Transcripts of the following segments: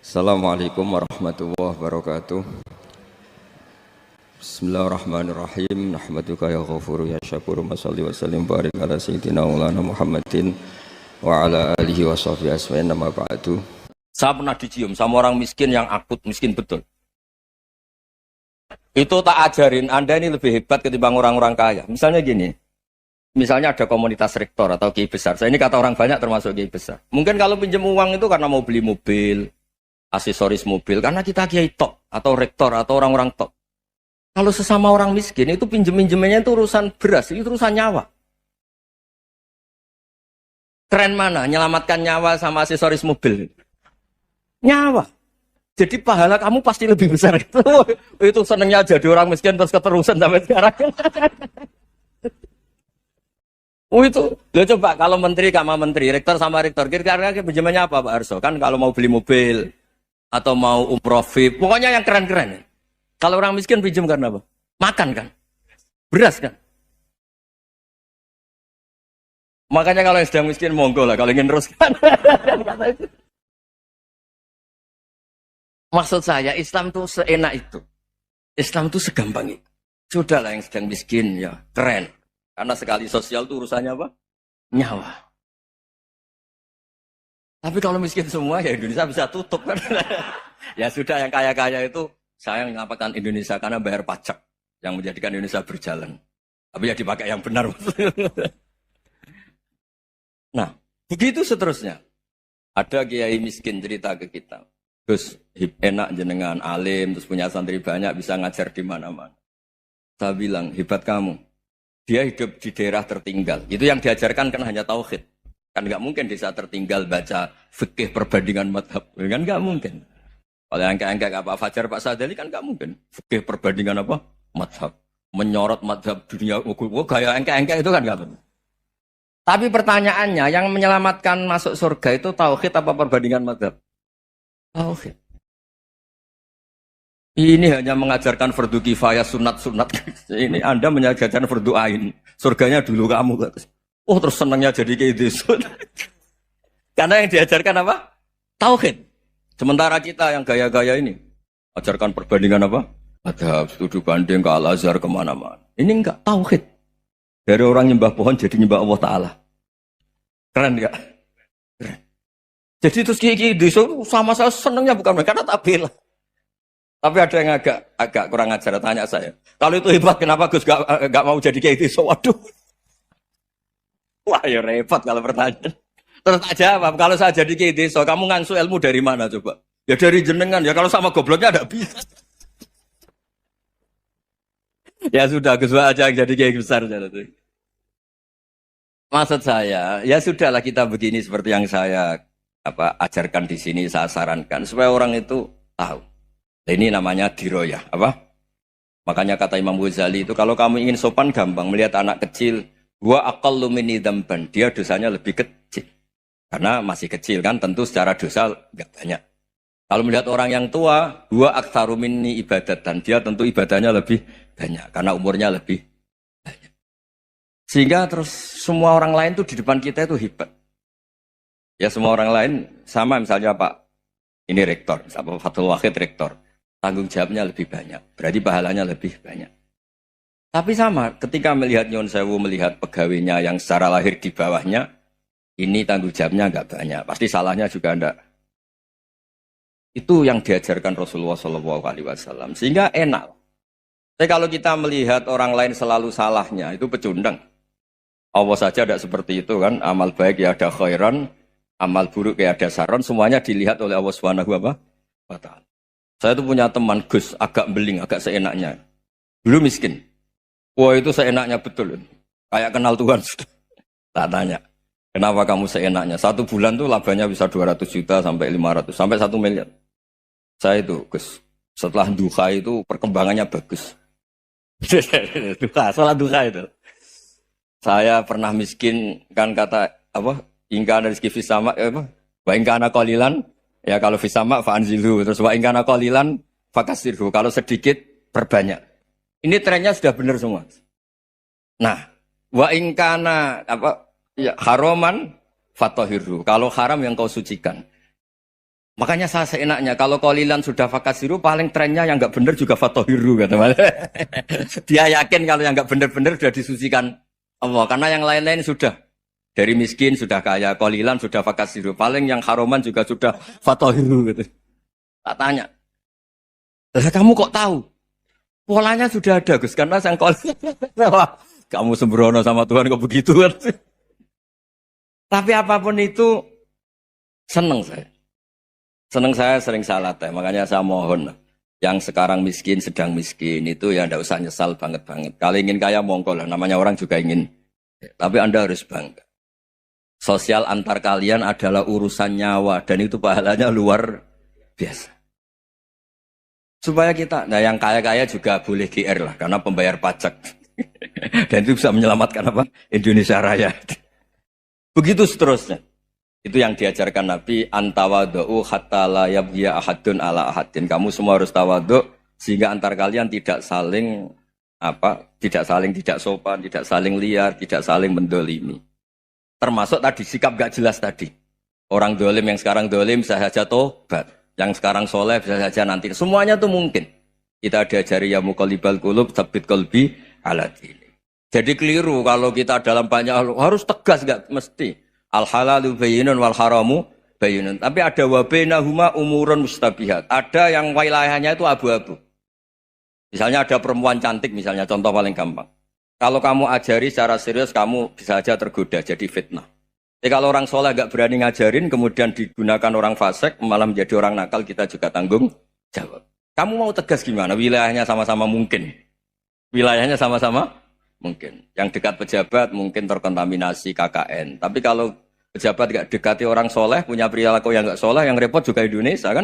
Assalamualaikum warahmatullahi wabarakatuh. Bismillahirrahmanirrahim. Nahmaduka ya ghafuru ya syakuru. Mashalli wa sallim barik ala sayyidina maulana Muhammadin wa ala alihi wa sahbihi asma'in nama ba'du. Saya pernah dicium sama orang miskin yang akut, miskin betul. Itu tak ajarin, Anda ini lebih hebat ketimbang orang-orang kaya. Misalnya gini, misalnya ada komunitas rektor atau kiai besar. Saya ini kata orang banyak termasuk kiai besar. Mungkin kalau pinjam uang itu karena mau beli mobil, aksesoris mobil, karena kita kiai tok atau rektor atau orang-orang tok. Kalau sesama orang miskin itu pinjem-pinjemannya itu urusan beras, itu urusan nyawa. Keren mana? Menyelamatkan nyawa sama aksesoris mobil. Nyawa. Jadi pahala kamu pasti lebih besar itu. Itu senengnya jadi orang miskin terus keterusan sampai sekarang. Itu. Loh coba kalau menteri sama menteri, rektor sama rektor, kira-kira pinjamannya apa Pak Arso? Kan kalau mau beli mobil atau mau umroh VIP, pokoknya yang keren-keren. Kalau orang miskin pinjam karena apa? Makan kan? Beras kan? Makanya kalau yang sedang miskin monggo lah, kalau ingin teruskan. Maksud saya Islam tuh seenak itu. Islam tuh segampang itu. Sudahlah yang sedang miskin ya keren. Karena sekali sosial tuh urusannya apa? Nyawa. Tapi kalau miskin semua ya Indonesia bisa tutup kan. Ya sudah yang kaya-kaya itu saya mengatakan Indonesia karena bayar pajak yang menjadikan Indonesia berjalan. Tapi ya dipakai yang benar. Nah, begitu seterusnya. Ada kiai miskin cerita ke kita. Terus enak jenengan alim, terus punya santri banyak, bisa ngajar di mana-mana. Saya bilang, hebat kamu. Dia hidup di daerah tertinggal. Itu yang diajarkan kan hanya tauhid. Kan nggak mungkin desa tertinggal baca fikih perbandingan madhab. Kan nggak mungkin. Kalau yang kayak Pak Fajar, Pak Sadali kan nggak mungkin. Fikih perbandingan apa? Madhab. Menyorot madhab dunia. Gaya engkek-engkek itu kan nggak mungkin. Tapi pertanyaannya, yang menyelamatkan masuk surga itu tauhid apa perbandingan madhab? Tauhid. Ini hanya mengajarkan fardu kifayah sunat-sunat. Ini Anda mengajarkan fardu ain. Surganya dulu kamu. Oh terus senangnya jadi kayak gitu. Karena yang diajarkan apa? Tauhid. Sementara kita yang gaya-gaya ini. Ajarkan perbandingan apa? Ada studi banding ke Al-Azhar kemana-mana. Ini enggak tauhid. Dari orang nyembah pohon jadi nyembah Allah Ta'ala. Keren enggak? Keren. Jadi terus kayak gitu sama saya senangnya bukan mereka, karena tak bela. Tapi ada yang agak kurang ajar, tanya saya. Kalau itu hebat, kenapa Gus gak mau jadi kayak gitu? Waduh. Wah ya repot kalau pertanyaan. Terus tak jawab, kalau saya jadi kayak gitu, kamu ngangsu ilmu dari mana coba? Ya dari jenengan, ya kalau sama gobloknya ada bisa. Ya sudah, Gus aja yang jadi kayak besar. Maksud saya, ya sudahlah kita begini seperti yang saya ajarkan di sini, saya sarankan supaya orang itu tahu. Ini namanya diroyah, apa? Makanya kata Imam Ghazali itu kalau kamu ingin sopan gampang melihat anak kecil, wa aqallu minni dzamban, dia dosanya lebih kecil. Karena masih kecil kan, tentu secara dosa enggak banyak. Kalau melihat orang yang tua, wa aktsaru minni ibadatan, dia tentu ibadahnya lebih banyak karena umurnya lebih banyak. Sehingga terus semua orang lain tuh di depan kita itu hebat. Ya semua orang lain sama, misalnya Pak ini rektor, Pak Fathul Wahid rektor, tanggung jawabnya lebih banyak, berarti pahalanya lebih banyak. Tapi sama, ketika melihat Nyon Sewu, melihat pegawainya yang secara lahir di bawahnya, ini tanggung jawabnya enggak banyak, pasti salahnya juga enggak. Itu yang diajarkan Rasulullah SAW, sehingga enak. Tapi kalau kita melihat orang lain selalu salahnya, itu pecundang. Allah saja tidak seperti itu kan, amal baik ya ada khairan, amal buruk kayak ada saron, semuanya dilihat oleh Allah Subhanahu wa Ta'ala. Saya tuh punya teman Gus, agak beling, agak seenaknya. Dulu miskin. Wah itu seenaknya betul. Kayak kenal Tuhan. Tak tanya, kenapa kamu seenaknya? 1 bulan tuh labanya bisa 200 juta sampai 500, sampai 1 miliar. Saya itu Gus, setelah duha itu perkembangannya bagus. Sholat duha itu. Saya pernah miskin, kan kata apa? Ingkana rizki fisama, wa ingkana qalilan, ya kalau fisama fa'anzilhu, terus wa ingkana qalilan fakasirhu, kalau sedikit perbanyak. Ini trennya sudah benar semua. Nah, wa ingkana ya haraman fatahirhu, kalau haram yang kau sucikan. Makanya saya seenaknya, kalau kolilan sudah fakasiru, paling trennya yang nggak bener juga fatohiru, kata Mas. Dia yakin kalau yang nggak bener-bener sudah disucikan Allah, karena yang lain-lain sudah. Dari miskin sudah kaya, kolilan sudah fakasiru, paling yang haroman juga sudah fatohiru, gitu. Tak tanya, lah kamu kok tahu? Polanya sudah ada, Gus, karena sang kolilan. Wah, kamu sembrono sama Tuhan kok begitu kan? Tapi apapun itu, seneng saya. Seneng saya sering salah teh, makanya saya mohon yang sekarang miskin sedang miskin itu ya ndak usah nyesal banget-banget. Kalau ingin kaya monggo lah, namanya orang juga ingin. Tapi Anda harus bangga. Sosial antar kalian adalah urusan nyawa dan itu pahalanya luar biasa. Supaya kita, nah yang kaya-kaya juga boleh GR lah karena pembayar pajak. Dan itu bisa menyelamatkan apa? Indonesia Raya. Begitu seterusnya. Itu yang diajarkan Nabi, antawadu'u hatta la yabghiya ahadun ala ahadin. Kamu semua harus tawadhu sehingga antar kalian tidak saling tidak sopan, tidak saling liar, tidak saling mendolimi. Termasuk tadi sikap gak jelas tadi. Orang dolim yang sekarang dolim bisa saja tobat, yang sekarang soleh bisa saja nanti. Semuanya itu mungkin. Kita diajari ya muqallibal qulub tsabbit qalbi ala dini. Jadi keliru kalau kita dalam banyak hal harus tegas, gak mesti. Al halalu bayyinun wal haramu bayyinun. Tapi ada wa bainahuma umurun mustabihat. Ada yang wilayahnya itu abu-abu. Misalnya ada perempuan cantik misalnya, contoh paling gampang. Kalau kamu ajari secara serius, kamu bisa saja tergoda jadi fitnah. Tapi kalau orang soleh gak berani ngajarin, kemudian digunakan orang fasik, malah menjadi orang nakal, kita juga tanggung jawab. Kamu mau tegas gimana? Wilayahnya sama-sama mungkin. Wilayahnya sama-sama mungkin. Yang dekat pejabat mungkin terkontaminasi KKN. Tapi kalau pejabat gak dekati orang soleh, punya perilaku yang gak soleh, yang repot juga Indonesia kan?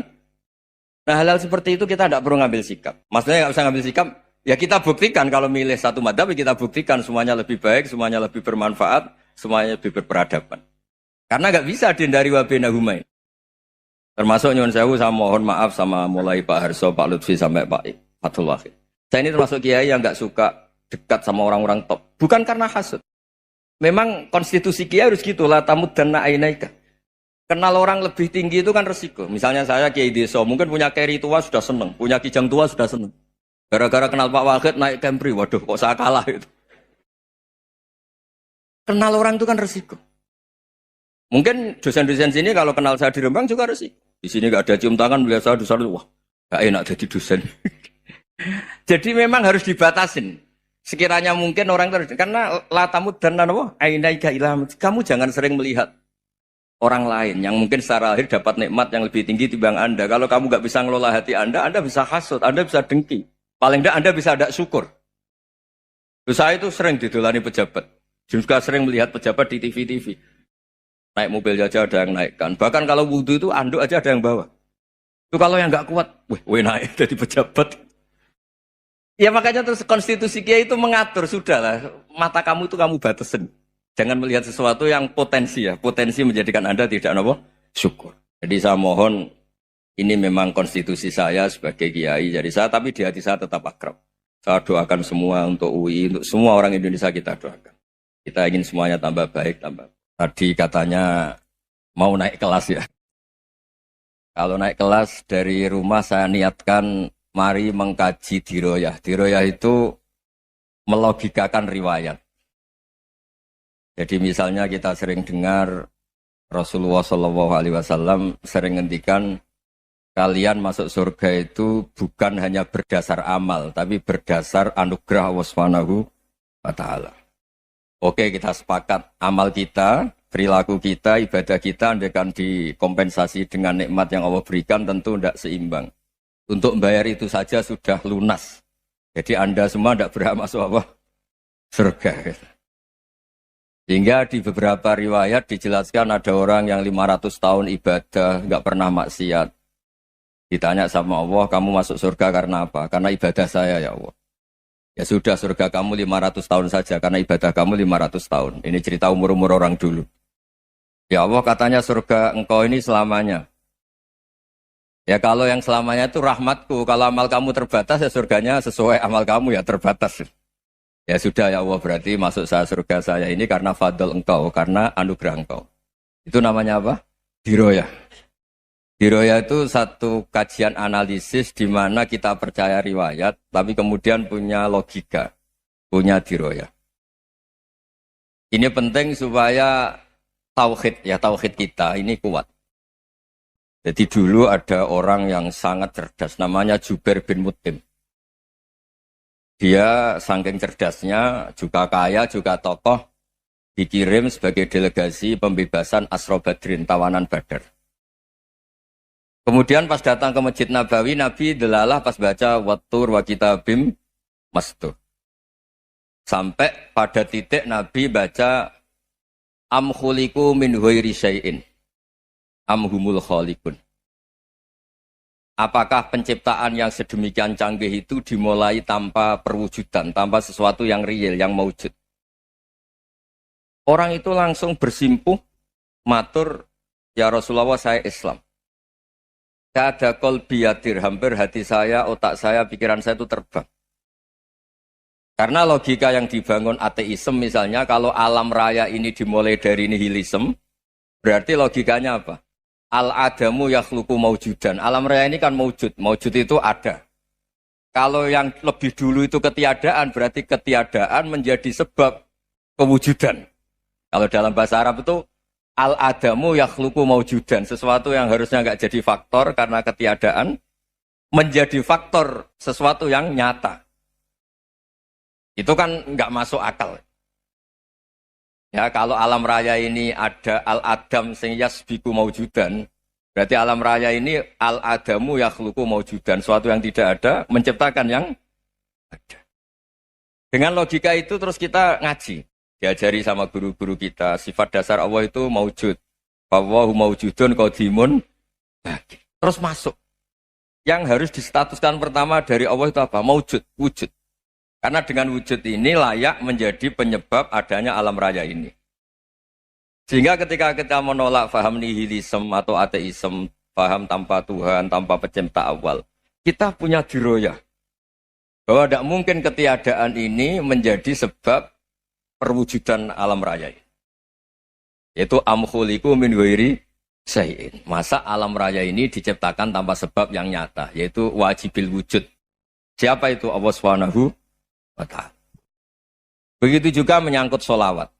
Nah hal-hal seperti itu kita tidak perlu ngambil sikap. Maksudnya nggak usah ngambil sikap, ya kita buktikan kalau milih satu madhab, kita buktikan semuanya lebih baik, semuanya lebih bermanfaat, semuanya lebih berperadaban. Karena nggak bisa dihindari wabena humai. Termasuk nyuwun sewu, saya mohon maaf sama mulai Pak Harso, Pak Lutfi sampai Pak Fathul Wahid. Saya ini termasuk kiai yang nggak suka dekat sama orang-orang top. Bukan karena hasud. Memang konstitusi kiai harus gitu lah, tamud dan na'inaika. Kenal orang lebih tinggi itu kan resiko. Misalnya saya kiai desa, mungkin punya keri tua sudah seneng, punya kijang tua sudah seneng. Gara-gara kenal Pak Wahid naik Kempri, waduh kok saya kalah itu. Kenal orang itu kan resiko. Mungkin dosen-dosen sini kalau kenal saya di Rembang juga resiko. Di sini gak ada cium tangan, melihat saya dosen, wah gak enak jadi dosen. Jadi memang harus dibatasin. Sekiranya mungkin orang terus, karena latamud dan nanawa, ainaika ilham. Kamu jangan sering melihat orang lain yang mungkin secara lahir dapat nikmat yang lebih tinggi timbang Anda. Kalau kamu nggak bisa ngelola hati Anda bisa hasut, Anda bisa dengki. Paling tidak Anda bisa ada syukur. Saya itu sering didolani pejabat. Juga sering melihat pejabat di TV-TV. Naik mobil aja ada yang naikkan. Bahkan kalau wudhu itu anduk aja ada yang bawa. Itu kalau yang nggak kuat, weh naik jadi pejabat. Ya makanya terus konstitusi Kiai itu mengatur, sudahlah. Mata kamu itu kamu batasin. Jangan melihat sesuatu yang potensi ya. Potensi menjadikan Anda tidak apa? Syukur. Jadi saya mohon, ini memang konstitusi saya sebagai kiai. Jadi saya, tapi di hati saya tetap akrab. Saya doakan semua untuk UI, untuk semua orang Indonesia kita doakan. Kita ingin semuanya tambah baik, tambah. Tadi katanya mau naik kelas ya. Kalau naik kelas dari rumah saya niatkan mari mengkaji diroyah. Diroyah itu melogikakan riwayat. Jadi misalnya kita sering dengar Rasulullah SAW sering ngendikan kalian masuk surga itu bukan hanya berdasar amal, tapi berdasar anugerah Allah Subhanahu wa Ta'ala. Oke, kita sepakat amal kita, perilaku kita, ibadah kita andaikan dikompensasi dengan nikmat yang Allah berikan tentu tidak seimbang. Untuk membayar itu saja sudah lunas. Jadi Anda semua tidak berhak masuk apa? Surga. Sehingga di beberapa riwayat dijelaskan ada orang yang 500 tahun ibadah, nggak pernah maksiat. Ditanya sama Allah, kamu masuk surga karena apa? Karena ibadah saya ya Allah. Ya sudah, surga kamu 500 tahun saja, karena ibadah kamu 500 tahun. Ini cerita umur-umur orang dulu. Ya Allah katanya surga engkau ini selamanya. Ya kalau yang selamanya itu rahmatku, kalau amal kamu terbatas ya surganya sesuai amal kamu ya terbatas. Ya sudah ya Allah, berarti masuk saya surga saya ini karena fadl engkau, karena anugerah engkau. Itu namanya apa? Diroyah. Diroya itu satu kajian analisis di mana kita percaya riwayat, tapi kemudian punya logika, punya diroya. Ini penting supaya tauhid kita ini kuat. Jadi dulu ada orang yang sangat cerdas, namanya Jubair bin Mut'im. Dia saking cerdasnya, juga kaya, juga tokoh, dikirim sebagai delegasi pembebasan Asra Badrin, tawanan Badar. Kemudian pas datang ke Masjid Nabawi, Nabi delalah pas baca Wattur wa kitabim mastur. Sampai pada titik Nabi baca Am khuliqu min ghairi syai'in am humul khaliqun. Apakah penciptaan yang sedemikian canggih itu dimulai tanpa perwujudan, tanpa sesuatu yang real, yang maujud? Orang itu langsung bersimpuh, matur, ya Rasulullah saya Islam. Kada qalbi yatir, hampir hati saya, otak saya, pikiran saya itu terbang. Karena logika yang dibangun ateisme misalnya, kalau alam raya ini dimulai dari nihilisme, berarti logikanya apa? Al-adamu yakhluqu maujudan. Alam raya ini kan maujud. Maujud itu ada. Kalau yang lebih dulu itu ketiadaan, berarti ketiadaan menjadi sebab kewujudan. Kalau dalam bahasa Arab itu al-adamu yakhluqu maujudan. Sesuatu yang harusnya nggak jadi faktor karena ketiadaan, menjadi faktor sesuatu yang nyata. Itu kan nggak masuk akal. Ya, kalau alam raya ini ada al-adam sing yasbiku maujudan, berarti alam raya ini al-adamu yakhluqu maujudan, suatu yang tidak ada menciptakan yang ada. Dengan logika itu terus kita ngaji, diajari sama guru-guru kita, sifat dasar Allah itu maujud. Wallahu maujudun qadimun. Terus masuk. Yang harus distatuskan pertama dari Allah itu apa? Maujud, wujud. Karena dengan wujud ini layak menjadi penyebab adanya alam raya ini. Sehingga ketika kita menolak faham nihilisme atau ateisme, faham tanpa Tuhan, tanpa pencipta awal, kita punya diroyah. Bahwa tidak mungkin ketiadaan ini menjadi sebab perwujudan alam raya ini. Yaitu amkhuliku min ghairi syai'in. Masa alam raya ini diciptakan tanpa sebab yang nyata, yaitu wajibil wujud. Siapa itu? Allah Subhanahu. Begitu juga menyangkut sholawat.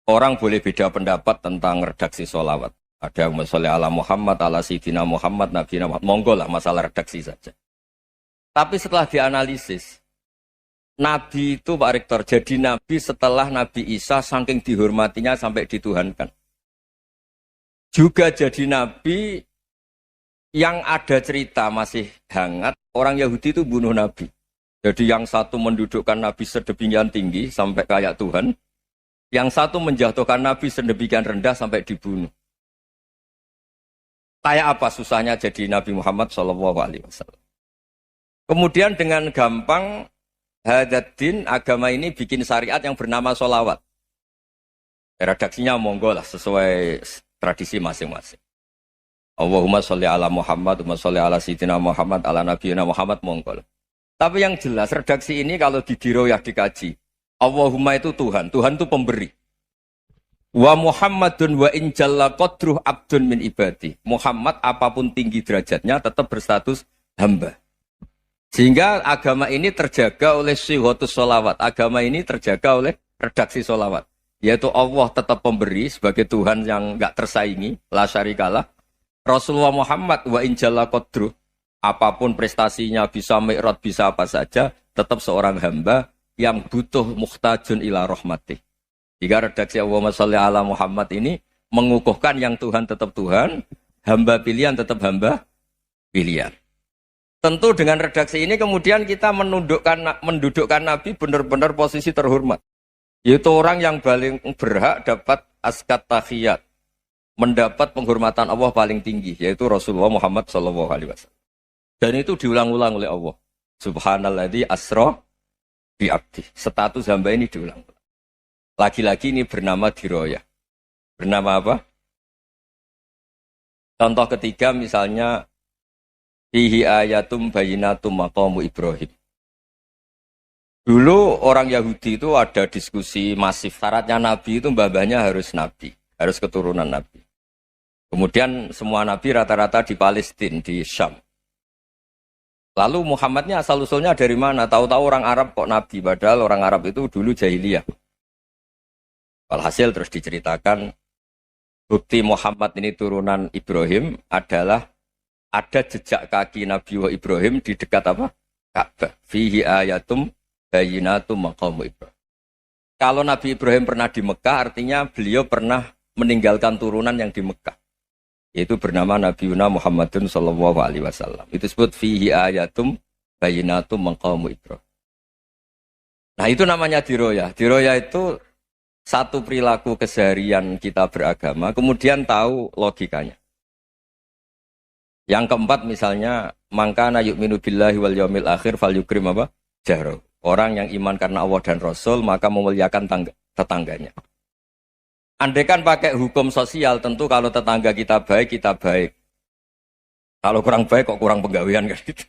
Orang boleh beda pendapat tentang redaksi sholawat. Ada yang sholli ala Muhammad, ala Sayyidina Muhammad, Nabi Muhammad. Monggo lah masalah redaksi saja. Tapi setelah dianalisis, Nabi itu Pak Rektor, jadi Nabi setelah Nabi Isa saking dihormatinya sampai dituhankan. Juga jadi Nabi yang ada cerita masih hangat, orang Yahudi itu bunuh Nabi. Jadi yang satu mendudukkan Nabi sedemikian tinggi sampai kayak Tuhan, yang satu menjatuhkan Nabi sedemikian rendah sampai dibunuh. Kayak apa susahnya jadi Nabi Muhammad SAW. Kemudian dengan gampang Hadaddin agama ini bikin syariat yang bernama sholawat. Redaksinya monggo lah sesuai tradisi masing-masing. Allahumma sholli ala Muhammad, Allahumma sholli ala Sayyidina Muhammad, ala Nabiyina Muhammad, monggo lah. Tapi yang jelas redaksi ini kalau di diroyah dikaji, Allahumma itu Tuhan, Tuhan itu pemberi. Wa Muhammadun wa injalla qadruh abdun min ibadi. Muhammad apapun tinggi derajatnya tetap berstatus hamba. Sehingga agama ini terjaga oleh syihotus sholawat. Agama ini terjaga oleh redaksi sholawat. Yaitu Allah tetap pemberi sebagai Tuhan yang enggak tersaingi, la syarikalah. Rasulullah Muhammad wa injalla qadruh. Apapun prestasinya, bisa mi'raj, bisa apa saja, tetap seorang hamba yang butuh muhtajun ila rahmatih. Jika redaksi Allahumma sholli ala Muhammad ini mengukuhkan yang Tuhan tetap Tuhan, hamba pilihan tetap hamba pilihan. Tentu dengan redaksi ini kemudian kita mendudukkan Nabi benar-benar posisi terhormat. Yaitu orang yang paling berhak dapat askat tahiyat, mendapat penghormatan Allah paling tinggi, yaitu Rasulullah Muhammad SAW. Dan itu diulang-ulang oleh Allah. Subhanalladzi asra bi abdi. Status hamba ini diulang-ulang. Lagi-lagi ini bernama diroyah. Bernama apa? Contoh ketiga misalnya fihi ayatum bayyinatum maqamu Ibrahim. Dulu orang Yahudi itu ada diskusi masif. Syaratnya Nabi itu mbah-mbahnya harus Nabi. Harus keturunan Nabi. Kemudian semua nabi rata-rata di Palestina, di Syam. Lalu Muhammadnya asal-usulnya dari mana? Tahu-tahu orang Arab kok nabi, padahal orang Arab itu dulu jahiliyah. Walhasil terus diceritakan, bukti Muhammad ini turunan Ibrahim adalah ada jejak kaki Nabi Ibrahim di dekat apa? Ka'bah. Fihi ayatum bayyinatum maqamu Ibrahim. Kalau Nabi Ibrahim pernah di Mekah, artinya beliau pernah meninggalkan turunan yang di Mekah. Yaitu bernama Nabiuna Muhammadun sallallahu alaihi wasallam. Itu disebut fihi ayatum bayyinatum maqamu Ibrahim. Nah, itu namanya diroyah. Diroyah itu satu perilaku keseharian kita beragama, kemudian tahu logikanya. Yang keempat misalnya, mangkana yu'minu billahi wal yaumil akhir fal yukrim apa? Jahro. Orang yang iman karena Allah dan Rasul, maka memuliakan tetangganya. Andai kan pakai hukum sosial, tentu kalau tetangga kita baik, kita baik. Kalau kurang baik, kok kurang penggawean kan gitu.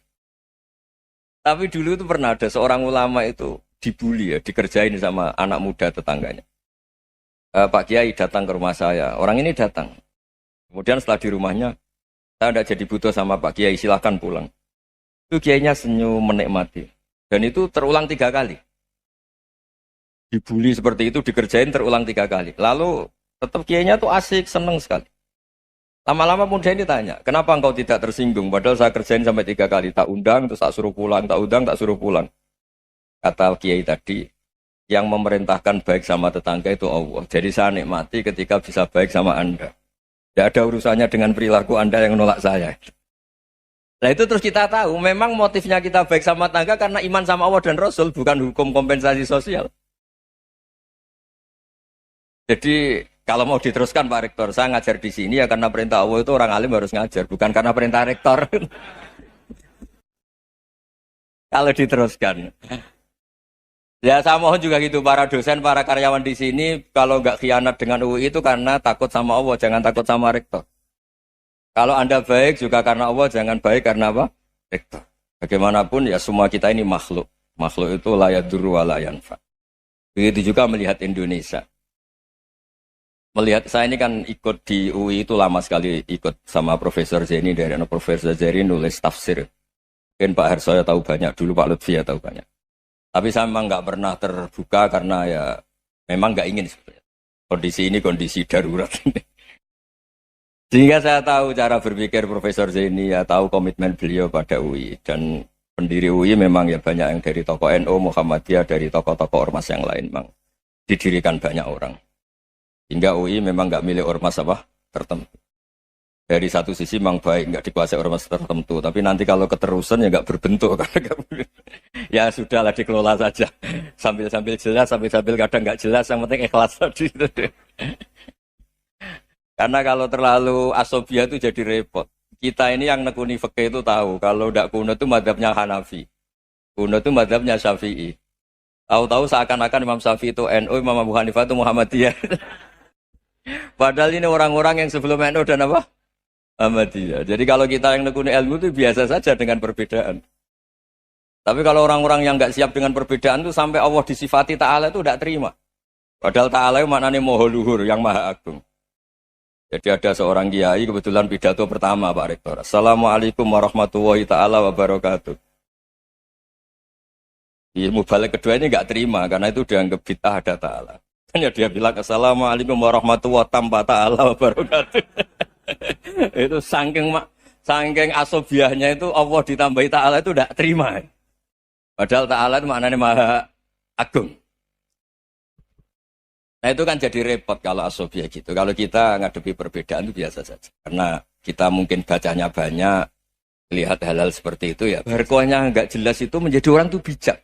Tapi dulu itu pernah ada seorang ulama itu dibully ya, dikerjain sama anak muda tetangganya. Pak Kiai datang ke rumah saya, orang ini datang. Kemudian setelah di rumahnya, saya tidak jadi butuh sama Pak Kiai, silahkan pulang. Itu Kiainya senyum menikmati. Dan itu terulang 3 kali. Dibully seperti itu, dikerjain terulang 3 kali. Lalu tetap Kiainya tuh asik, seneng sekali. Lama-lama muda ini tanya, kenapa engkau tidak tersinggung? Padahal saya kerjain sampai 3 kali, tak undang, terus tak suruh pulang, tak undang, tak suruh pulang. Kata Kiai tadi, yang memerintahkan baik sama tetangga itu Allah. Jadi saya nikmati ketika bisa baik sama Anda. Tidak ada urusannya dengan perilaku Anda yang nolak saya. Nah itu terus kita tahu, memang motifnya kita baik sama tetangga karena iman sama Allah dan Rasul, bukan hukum kompensasi sosial. Jadi kalau mau diteruskan Pak Rektor, saya ngajar di sini ya karena perintah Allah itu orang alim harus ngajar, bukan karena perintah Rektor. Kalau diteruskan. Ya saya mohon juga gitu, para dosen, para karyawan di sini, kalau nggak khianat dengan UI itu karena takut sama Allah, jangan takut sama Rektor. Kalau Anda baik juga karena Allah, jangan baik karena apa? Rektor. Bagaimanapun ya semua kita ini makhluk. Makhluk itu la yadurru wa la yanfa. Begitu juga melihat Indonesia. Melihat saya ini kan ikut di UI itu lama sekali, ikut sama Profesor Zaini, dari Profesor Zaini nulis tafsir. Mungkin Pak Harsoyo tahu banyak, dulu Pak Lutfi ya tahu banyak. Tapi saya memang nggak pernah terbuka karena ya memang nggak ingin sebenarnya. Kondisi ini kondisi darurat. Sehingga saya tahu cara berpikir Profesor Zaini, ya tahu komitmen beliau pada UI. Dan pendiri UI memang ya banyak yang dari tokoh NU, Muhammadiyah, dari tokoh-tokoh ormas yang lain memang didirikan banyak orang. Hingga UI memang nggak milik ormas apa tertentu. Dari satu sisi memang baik, nggak dikuasai ormas tertentu. Tapi nanti kalau keterusan ya nggak berbentuk. Ya sudahlah dikelola saja. Sambil-sambil jelas, sambil-sambil kadang nggak jelas. Yang penting ikhlas tadi. Karena kalau terlalu asobia itu jadi repot. Kita ini yang nekuni fikih itu tahu. Kalau tidak kuno itu madhabnya Hanafi. Kuno itu madhabnya Syafi'i. Tahu-tahu seakan-akan Imam Syafi'i itu NU, Imam Abu Hanifah itu Muhammadiyah. Padahal ini orang-orang yang sebelum NU dan apa? Muhammadiyah. Jadi kalau kita yang nekuni ilmu itu biasa saja dengan perbedaan. Tapi kalau orang-orang yang nggak siap dengan perbedaan itu sampai Allah disifati Ta'ala itu tidak terima. Padahal Ta'ala itu maknanya Maha Luhur, yang Maha Agung. Jadi ada seorang kiai kebetulan pidato pertama Pak Rektor. Assalamualaikum warahmatullahi ta'ala wabarakatuh. Ilmu balik kedua ini nggak terima karena itu dianggap bid'ah ada Ta'ala. Ya dia bilang Assalamualaikum warahmatullahi ta'ala wabarakatuh. Itu saking asobiahnya itu Allah ditambahi Ta'ala itu tidak terima. Padahal Ta'ala itu maknanya Maha Agung. Nah itu kan jadi repot kalau asobiah gitu. Kalau kita ngadepi perbedaan itu biasa saja. Karena kita mungkin bacanya banyak, lihat hal-hal seperti itu ya. Berkuahnya nggak jelas itu menjadi orang tuh bijak.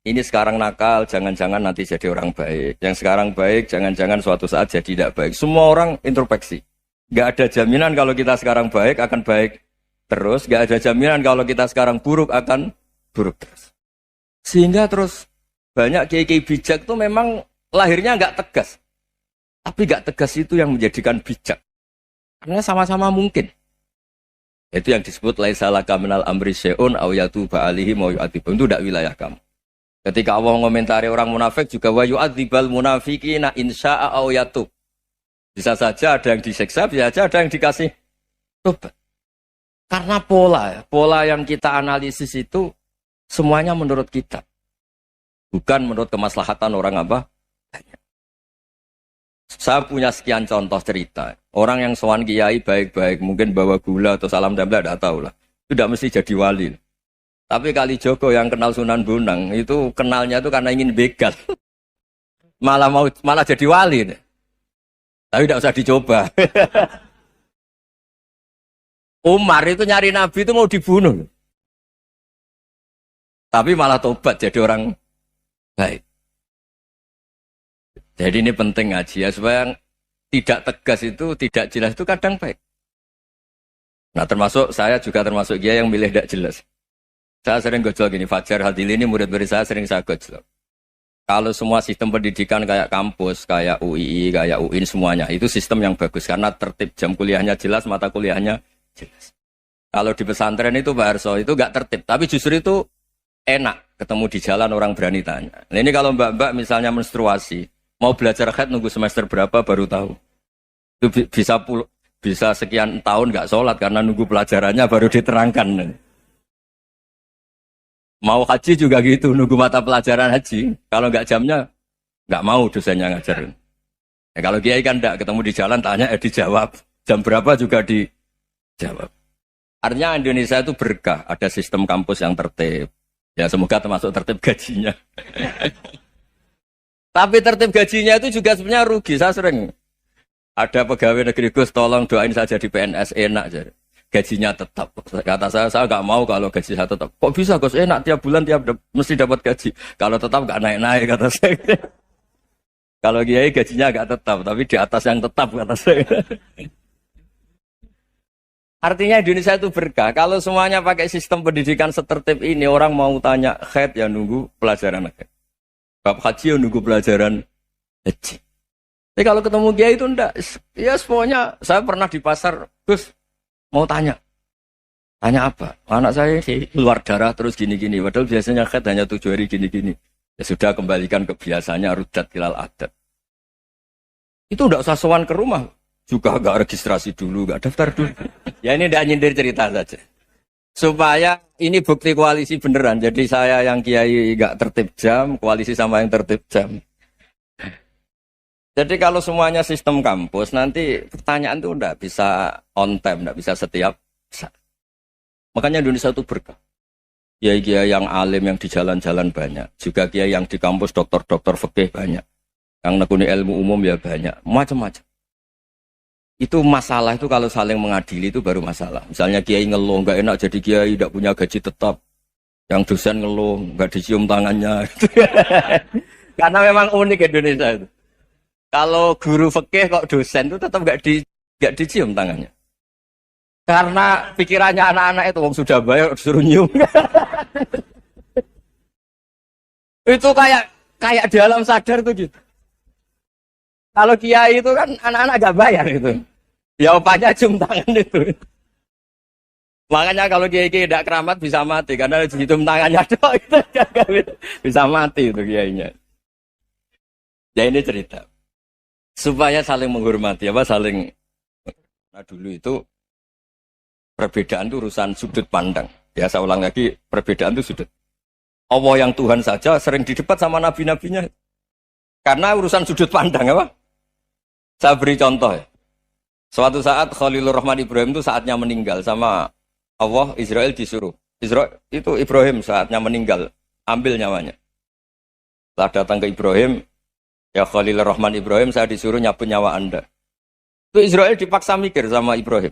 Ini sekarang nakal, jangan-jangan nanti jadi orang baik. Yang sekarang baik, jangan-jangan suatu saat jadi tidak baik. Semua orang introspeksi. Nggak ada jaminan kalau kita sekarang baik akan baik terus. Nggak ada jaminan kalau kita sekarang buruk akan buruk terus. Sehingga terus banyak kiai-kiai bijak itu memang lahirnya nggak tegas. Tapi nggak tegas itu yang menjadikan bijak. Karena sama-sama mungkin. Itu yang disebut laisa laka minal amri syai'un aw yatuba alaihim wa yu'adzibum. Itu tidak wilayah kamu. Ketika Allah mengomentari orang munafik juga wa yu'adzibal munafiqina insya'a aw yatub. Bisa saja ada yang disiksa, bisa saja ada yang dikasih tobat. Karena pola yang kita analisis itu semuanya menurut kita. Bukan menurut kemaslahatan orang apa? Saya punya sekian contoh cerita. Orang yang sowan kiai baik-baik, mungkin bawa gula atau salam damla, tidak tahu lah. Itu tidak mesti jadi wali. Tapi Kali Jogo yang kenal Sunan Bonang, itu kenalnya itu karena ingin begal. malah jadi wali. Tapi tidak usah dicoba. Umar itu nyari Nabi itu mau dibunuh. Tapi malah tobat jadi orang baik. Jadi ini penting ngaji ya, supaya tidak tegas itu, tidak jelas itu kadang baik. Nah termasuk, saya juga termasuk dia yang milih tidak jelas. Saya sering gojol gini, Fajar Hadili ini murid-murid saya sering saya gojol. Kalau semua sistem pendidikan kayak kampus, kayak UII, kayak UIN semuanya, itu sistem yang bagus. Karena tertib, jam kuliahnya jelas, mata kuliahnya jelas. Kalau di pesantren itu Pak Harso, itu gak tertib. Tapi justru itu enak, ketemu di jalan orang berani tanya. Nah ini kalau mbak-mbak misalnya menstruasi, mau belajar haid nunggu semester berapa baru tahu. Itu bisa sekian tahun gak sholat karena nunggu pelajarannya baru diterangkan. Mau haji juga gitu, nunggu mata pelajaran haji. Kalau nggak jamnya, nggak mau dosennya ngajarin. Ya, kalau kiai kan nggak ketemu di jalan, tanya dijawab. Jam berapa juga dijawab. Artinya Indonesia itu berkah, ada sistem kampus yang tertib. Ya semoga termasuk tertib gajinya. Tapi tertib gajinya itu juga sebenarnya rugi. Saya sering ada pegawai negeri Gus, tolong doain saja di PNS enak jadi. Gajinya tetap. Kata saya nggak mau kalau gaji saya tetap. Kok bisa Gus? Enak tiap bulan mesti dapat gaji. Kalau tetap nggak naik-naik kata saya. Kalau kiai gajinya nggak tetap, tapi di atas yang tetap kata saya. Artinya Indonesia itu berkah. Kalau semuanya pakai sistem pendidikan setertib ini, orang mau tanya haid ya nunggu pelajaran haid. Bab haji ya nunggu pelajaran haji. Tapi kalau ketemu kiai itu enggak. Ya semuanya saya pernah di pasar, Gus. Mau tanya apa? Anak saya keluar darah terus gini-gini. Padahal biasanya haid hanya 7 hari gini-gini. Ya sudah kembalikan ke biasanya rudat hilal adat. Itu udah usah sowan ke rumah. Juga gak registrasi dulu, gak daftar dulu. Ya ini tidak nyindir cerita saja. Supaya ini bukti koalisi beneran. Jadi saya yang kiai gak tertib jam, koalisi sama yang tertib jam. Jadi kalau semuanya sistem kampus, nanti pertanyaan itu enggak bisa on time, enggak bisa setiap saat. Makanya Indonesia itu berkah. Kiai-kiai yang alim yang di jalan-jalan banyak. Juga kiai yang di kampus dokter-dokter fikih banyak. Yang nekuni ilmu umum ya banyak. Macam-macam. Itu masalah itu kalau saling mengadili itu baru masalah. Misalnya kiai ngeluh, enggak enak jadi kiai, tidak punya gaji tetap. Yang dosen ngeluh, enggak dicium tangannya. Karena memang unik Indonesia itu. Kalau guru fikih kok dosen itu tetap nggak dicium tangannya. Karena pikirannya anak-anak itu wong sudah bayar disuruh nyium. Itu kayak di alam sadar tuh gitu. Kalau kiai itu kan anak-anak gak bayar gitu. Ya opanya cium tangan itu. Makanya kalau kiai tidak keramat bisa mati karena cium tangannya doang itu bisa mati itu kiainya. Ya ini cerita. Supaya saling menghormati, saling. Nah dulu itu perbedaan itu urusan sudut pandang. Ya saya ulang lagi, perbedaan itu sudut. Allah yang Tuhan saja sering didebat sama nabi-nabinya. Karena urusan sudut pandang apa? Saya beri contoh ya. Suatu saat Khalilur Rahman Ibrahim itu saatnya meninggal sama Allah, Israel disuruh. Israel itu Ibrahim saatnya meninggal, ambil nyawanya. Setelah datang ke Ibrahim, ya Khalilur Rahman Ibrahim, saya disuruh nyabut nyawa Anda. Itu Israel dipaksa mikir sama Ibrahim.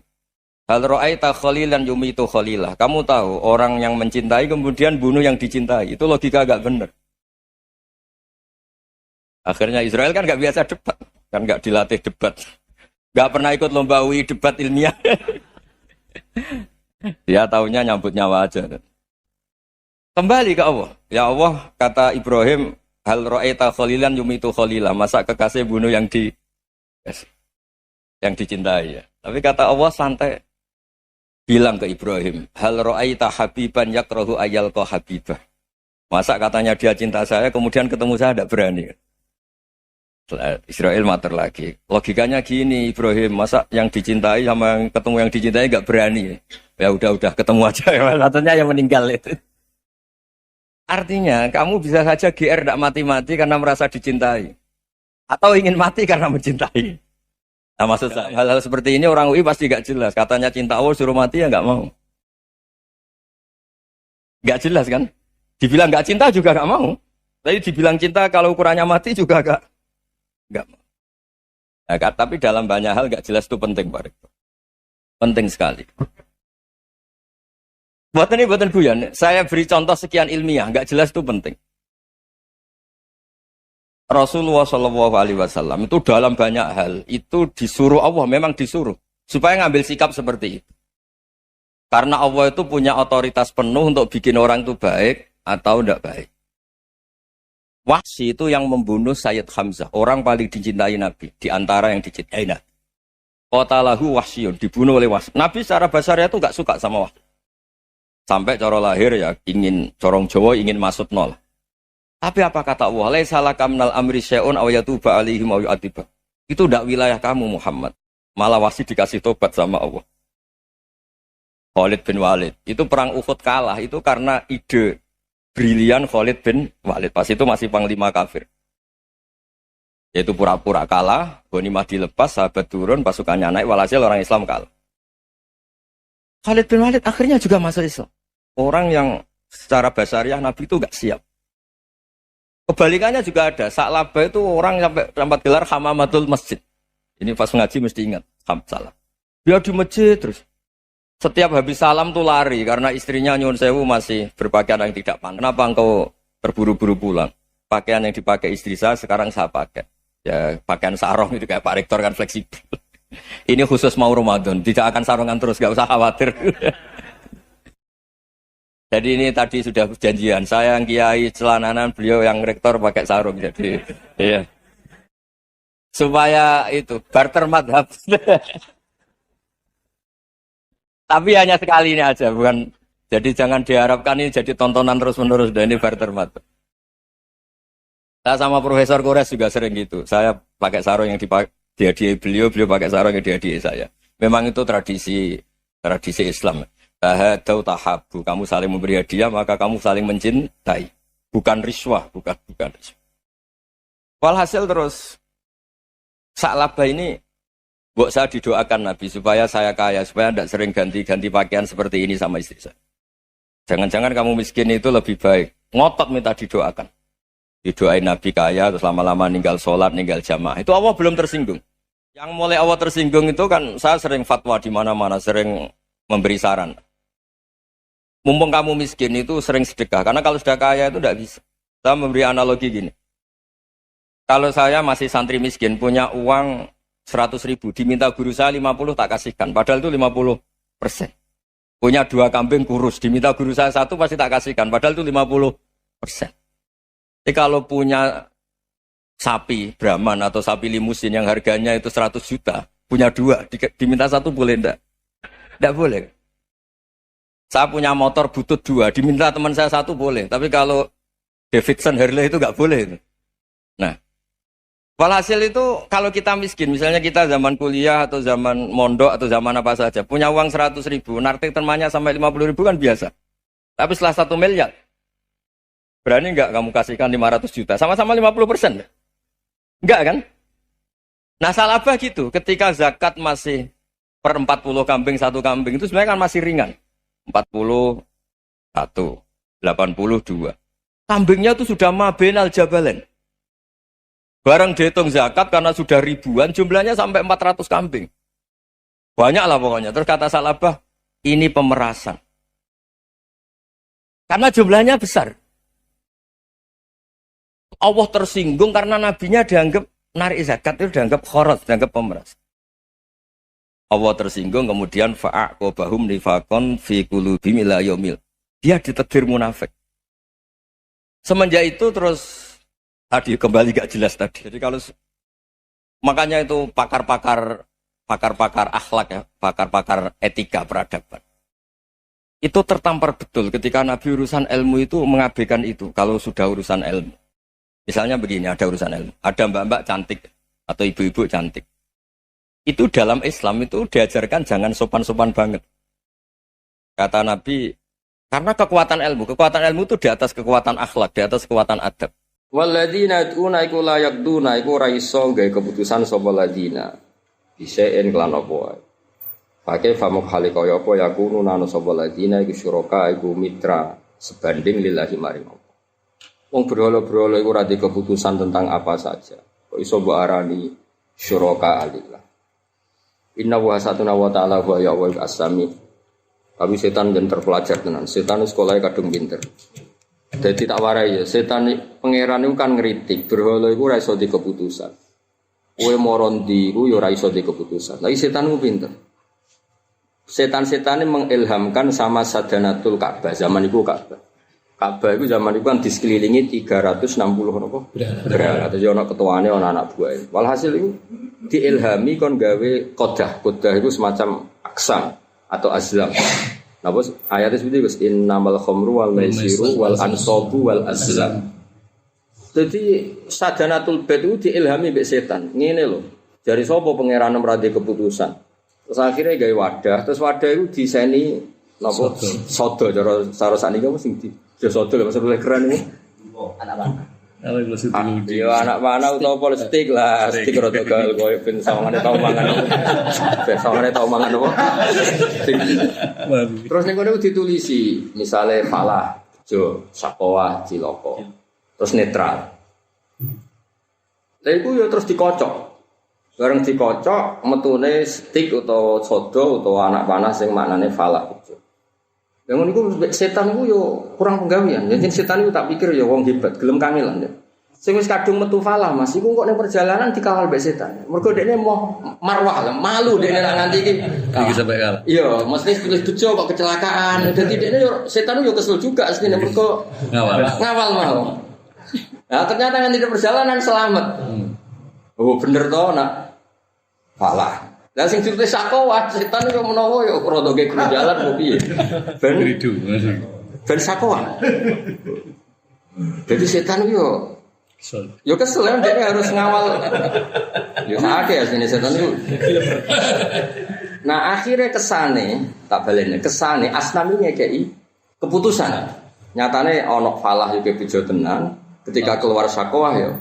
Hal ra'aita khalilan yumitu khalilah. Kamu tahu orang yang mencintai kemudian bunuh yang dicintai. Itu logika agak benar. Akhirnya Israel kan gak biasa debat. Kan gak dilatih debat. Gak pernah ikut lomba UI debat ilmiah. Dia taunya nyambut nyawa aja. Kembali ke Allah. Ya Allah, kata Ibrahim, hal ra'aita khalilan yumitu khalilah. Masa kekasih bunuh yang dicintai ya. Tapi kata Allah santai. Bilang ke Ibrahim, hal ra'aita habiban yakrahu ayyalqa habibah. Masa katanya dia cinta saya kemudian ketemu saya tidak berani. Israel mater lagi. Logikanya gini, Ibrahim, masa yang dicintai sama yang ketemu yang dicintai nggak berani? Ya udah ketemu aja. Katanya yang meninggal itu. Artinya kamu bisa saja GR tidak mati-mati karena merasa dicintai, atau ingin mati karena mencintai. Nah maksud saya hal-hal seperti ini orang UI pasti nggak jelas. Katanya cinta Allah suruh mati ya nggak mau. Nggak jelas kan? Dibilang nggak cinta juga nggak mau. Tapi dibilang cinta kalau ukurannya mati juga nggak mau. Nah, tapi dalam banyak hal nggak jelas itu penting, Pak Rektor. Penting sekali. Buatan guyon. Saya beri contoh sekian ilmiah, nggak jelas itu penting. Rasulullah Shallallahu Alaihi Wasallam itu dalam banyak hal itu disuruh Allah, memang disuruh supaya ngambil sikap seperti itu. Karena Allah itu punya otoritas penuh untuk bikin orang itu baik atau tidak baik. Wahsy itu yang membunuh Sayyid Hamzah, orang paling dicintai Nabi, di antara yang dicintai Nabi. Qatalahu Wahsyun, dibunuh oleh Wahsy. Nabi secara basarnya itu nggak suka sama Wahsy. Sampai cara lahir ya ingin corong Jawa ingin masuk nol. Tapi apa kata Allah? Laisa laka minal amri syai'un aw yatuba alaihim aw yu'adziba. Itu tidak wilayah kamu Muhammad. Malah Wahsy dikasih tobat sama Allah. Khalid bin Walid. Itu perang Uhud kalah itu karena ide brilian Khalid bin Walid. Pas itu masih panglima kafir. Yaitu pura-pura kalah, ghanimah dilepas, sahabat turun, pasukannya naik, walhasil orang Islam kalah. Khalid bin Walid akhirnya juga masuk Islam. Orang yang secara basariah Nabi itu gak siap. Kebalikannya juga ada. Sa'labah itu orang sampai tempat gelar Hamamatul Masjid. Ini pas ngaji mesti ingat. Salah. Dia di masjid terus. Setiap habis salam tuh lari. Karena istrinya Nyun Sewu masih berpakaian yang tidak pantas. Kenapa engkau terburu-buru pulang? Pakaian yang dipakai istri saya sekarang saya pakai. Ya pakaian sarung itu kayak Pak Rektor kan fleksibel. Ini khusus mau Ramadan. Tidak akan sarungan terus. Gak usah khawatir. Jadi ini tadi sudah janjian. Saya yang kiai celananan, beliau yang rektor pakai sarung. Jadi, iya. Supaya itu barter madhab. Tapi hanya sekali ini aja, bukan. Jadi jangan diharapkan ini jadi tontonan terus-menerus. Dan ini barter madhab. Saya sama Profesor Kores juga sering gitu. Saya pakai sarung yang dihadiahi beliau pakai sarung yang dihadiahi saya. Memang itu tradisi Islam. Tahadau tahabu, kamu saling memberi hadiah maka kamu saling mencintai, bukan riswah, bukan riswah. Walhasil terus Sa'labah ini buat saya didoakan Nabi supaya saya kaya, supaya tidak sering ganti-ganti pakaian seperti ini sama istri saya. Jangan-jangan kamu miskin itu lebih baik, ngotot minta didoakan. Didoain Nabi kaya terus lama-lama ninggal sholat, ninggal jamaah. Itu Allah belum tersinggung. Yang mulai Allah tersinggung itu kan saya sering fatwa di mana-mana, sering memberi saran. Mumpung kamu miskin itu sering sedekah. Karena kalau sudah kaya itu tidak bisa. Saya memberi analogi gini. Kalau saya masih santri miskin, punya uang 100.000. Diminta guru saya 50 tak kasihkan. Padahal itu 50%. Punya 2 kambing kurus. Diminta guru saya 1 pasti tak kasihkan. Padahal itu 50%. Jadi kalau punya sapi Brahman atau sapi limusin yang harganya itu 100 juta. Punya 2. Diminta 1 boleh enggak? Tidak boleh. Saya punya motor butut 2, diminta teman saya 1 boleh. Tapi kalau Davidson Harley itu nggak boleh. Nah, walhasil itu kalau kita miskin, misalnya kita zaman kuliah atau zaman mondok atau zaman apa saja, punya uang 100.000, nartik temannya sampai 50.000 kan biasa. Tapi setelah 1 miliar, berani nggak kamu kasihkan 500 juta? Sama-sama 50%. Enggak kan? Nah, Sa'labah gitu, ketika zakat masih per 40 kambing 1 kambing itu sebenarnya kan masih ringan. 41, 82. Kambingnya itu sudah mabenal jabalen. Barang dihitung zakat karena sudah ribuan, jumlahnya sampai 400 kambing. Banyak lah pokoknya. Terus kata Sa'labah, ini pemerasan. Karena jumlahnya besar. Allah tersinggung karena nabinya dianggap narik zakat itu dianggap khoros, dianggap pemeras. Allah tersinggung kemudian fa'aqobahum nifakon fi qulubihim ila yaumil. Dia ditegur munafik. Semenjak itu terus tadi kembali gak jelas tadi. Jadi kalau makanya itu pakar-pakar akhlak ya, pakar-pakar etika peradaban. Itu tertampar betul ketika Nabi urusan ilmu itu mengabaikan itu kalau sudah urusan ilmu. Misalnya begini, ada urusan ilmu. Ada mbak-mbak cantik atau ibu-ibu cantik. Itu dalam Islam itu diajarkan jangan sopan-sopan banget. Kata Nabi, karena kekuatan ilmu itu di atas kekuatan akhlak, di atas kekuatan adab. Walladzina yad'una iku la yaqduna iku ora iso gawe keputusan sapa ladina. Bisaen kelan apa wae. Pakai famuk hale kaya apa yakunu nanu sapa ladina iku syuraka iku mitra sebanding lillahi maring Allah. Wong berhala-berhala iku ora keputusan tentang apa saja. Kok iso mbok arani syuraka alillah. Inna wa satuna wa ta'ala wa ya wa asami. Tapi setan yang terpelajar tenan. Setan sekolahnya kadung pinter. Jadi tak warai ya. Setan pangeran itu kan ngeritik. Berhala itu ora iso di keputusan. Kowe morondi iku ya ora iso di keputusan. Tapi setan itu pinter. Setan-setan ini mengilhamkan sama Sadanatul Ka'bah. Zaman itu Ka'bah. Ka'bah itu zaman itu kan disekelilingi 360 apa? Berhala. Atau ana ketuane ana anak buah. Walhasil itu diilhami kon gawe kodah. Kodah itu semacam aksam atau azlam. Nah, bos ayatnya seperti itu, innamal khamru wal maisiru wal ansabu wal azlam. Jadi sadanatul bait itu diilhami mbek setan. Ngene lho. Dari sapa pangeran meradi keputusan. Terus akhirnya gawe wadah, terus wadah itu diseni napa? Sodo cara saniki apa sing di sodo lho maksudnya keren ini. Anak-anak. Yo anak mana utawa politik lah, stik rada gal koyo ben sawangane tau mangan. Ben sawangane tau mangan apa? Terus ning kono ditulisi, misale falah, jo, sakoah, ciloko. Terus netral. Lha iku yo terus dikocok. Bareng dikocok metune stik utawa sodo utawa anak panah sing maknane falah. Yang niku setan niku yo kurang penggawean. Jadi setan niku tak pikir yo wong hebat, gelem kangelan ya. Sing wis kadung metu falah Mas, iku kok ning perjalanan dikawal mbek setan. Mergo dekne mau marwah, malu dekne nak nganti iki. Iki sampe kalah. Iya, mesti tulis bejo kok kecelakaan. Dadi dekne yo setan yo kesel juga asline mergo ngawal mau. Nah, ternyata nganti di perjalanan selamat. Oh, bener to nak falah. Lah sing ditulis sakowah setan yo menawa yo rada ge jalan kok piye. Ben ridu. Ben sakowah. Jadi setan yo kesel kan dia harus ngawal. Yo sakake ya sini setan itu. Nah, akhirnya kesane, tak balene, kesane asnaminya kayak keputusan. Nyatane ana falah yo bejo tenan, ketika keluar sakowah yo.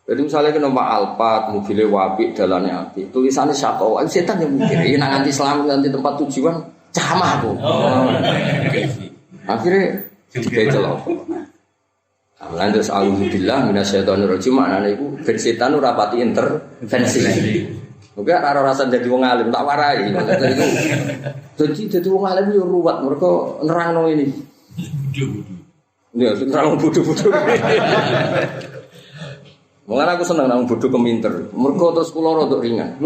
Jadi misalnya kena Pak Alphard, mobilnya wabik, jalannya api. Tulisannya sakowah, setan yang mikir. Ini nanti selamat, nanti tempat tujuan, camah aku. Akhirnya, dia celok. Lantas, alhamdulillah, minasyaitonir rajim, maknanya itu, ben setan itu rapati intervensi. Mungkin ada rasa jadi wong alim, tak warai. Jadi wong alim itu ruwet, mereka nerang ini. Ya, nerang bodoh-bodoh. Mengapa aku senang nang bodoh keminter. Mergo terus kula rada ringan.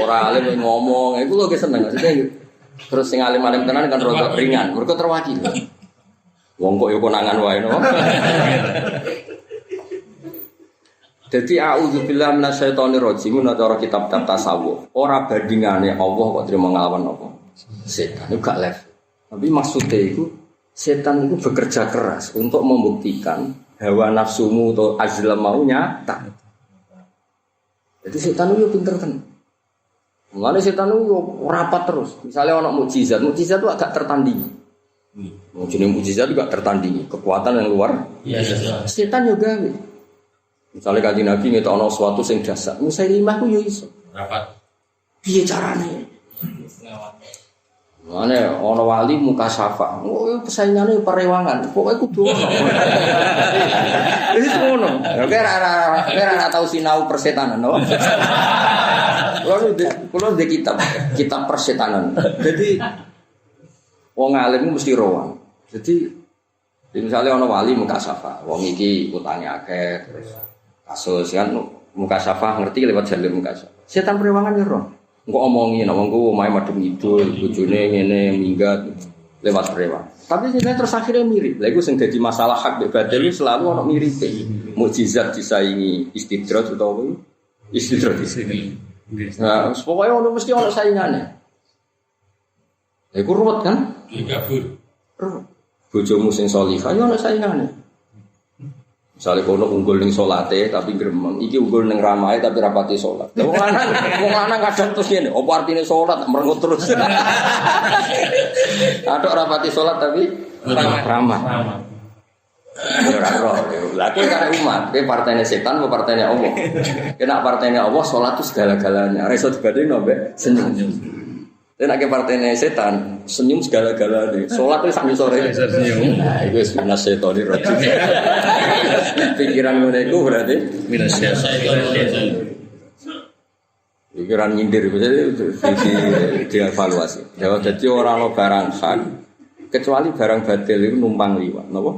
Ora alim ngomong, iku lho ge seneng. Maksudnya terus sing alim-alim tenan kan rada ringan. Mergo terwakili. Wong kok yo konangan wae no. Dadi a'udzubillahi minasyaitonir rajim ana cara kitab-kitab tasawuf. Ora bandingane Allah kok trimo nglawan apa. Setan itu gak level. Tapi maksudnya itu setan itu bekerja keras untuk membuktikan hawa nafsumu atau azlam maunya tak. Jadi setan itu pinter kan. Mulane setan itu rapat terus. Misalnya orang mukjizat itu agak tertandingi. Jenis mukjizat juga tertandingi. Kekuatan yang luar. Yes. Setan juga. Misalnya Kanjeng Nabi ngetokno sesuatu sing dasar. Musailimah ku yo iso. Rapat. Piye carane? Mane ana wali muka syafa. Oh, pesaingane perewangan. Pokoke kudu ono. Wis ngono. Ya ora tau sinau persetanan, no. Kulo de kitab persetanan. Jadi wong alim mesti rowan. Jadi misalnya ana wali muka syafa. Wong iki utange akeh terus kasus kan muka syafa ngerti lewat jalur muka syafa. Setan perewangan yo roh. Engko omongin, omongku omahe madhep ngidul, bojone ngene minggat lewat rewang. Tapi sebenarnya terus akhirnya mirip. Lha iku sing dadi masalah hak mbek batil selalu ono miripe. Mukjizat disaingi istidrat utawa istidrat disaingi. Nah, pokoke ono mesti ono saingane. Lha iku ruwet kan? Kabur. bojomu sing salihah ya ana saingane. Misale kono unggul ning salate tapi gremeng, iki unggul ning ramahe tapi rapati salat. Wong lanang kadang terus ngene, apa artine salat merengut terus. Adok rapati salat tapi ramah. Ya ora roh. Lah kowe kan umat, kowe partainya setan apa partainya Allah? Kena partainya Allah salat itu segala-galanya. Ora iso dibandingno mbek senyum. Dan nek partainya setan, senyum segala-galanya. Salat itu sambil sore senyum. Nah, itu wis minas setoni rajim. Pikiran ngene iku berarti minas setoni. Pikiran nyindir di evaluasi. Jawab dadi ora ono barang hak kecuali barang batil itu numpang liwat, napa?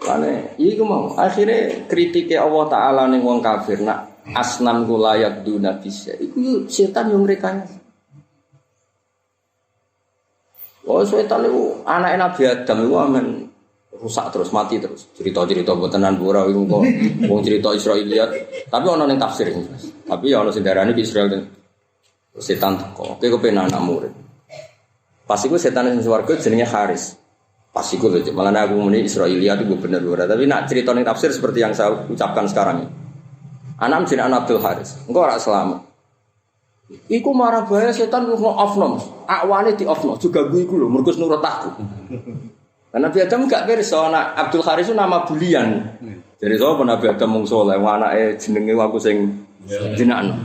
Lane, iku mau akhirnya kritiknya Allah Taala ning wong kafir nak asnam ku layak duna bisa. Iku setan yo mereka. Oh setan itu anak Nabi Adam itu amen rusak terus mati terus. Cerita-cerita botenan pura iku kok wong cerita Israiliyat, tapi ana ning tafsir. Tapi ya ana sing darani Israil setan teko. Kowe kepen anak murid. Pas iku setan sing swarga jenenge Haris. Pas iku lho, malah aku muni Israiliyat itu bener ora. Tapi nak cerita ning tafsir seperti yang saya ucapkan sekarang ini. Anak jenenge Abdul Haris. Engko ora selamat. Iku marah bahaya setan lu ofnom. Awane di ofno juga gue iku lho, mergo nurut aku. Karena Nabi Adam gak pirsa anak Abdul Haris itu nama bulian. Jadi sapa Nabi Adam mung saleh, anake jenenge aku sing jenakno.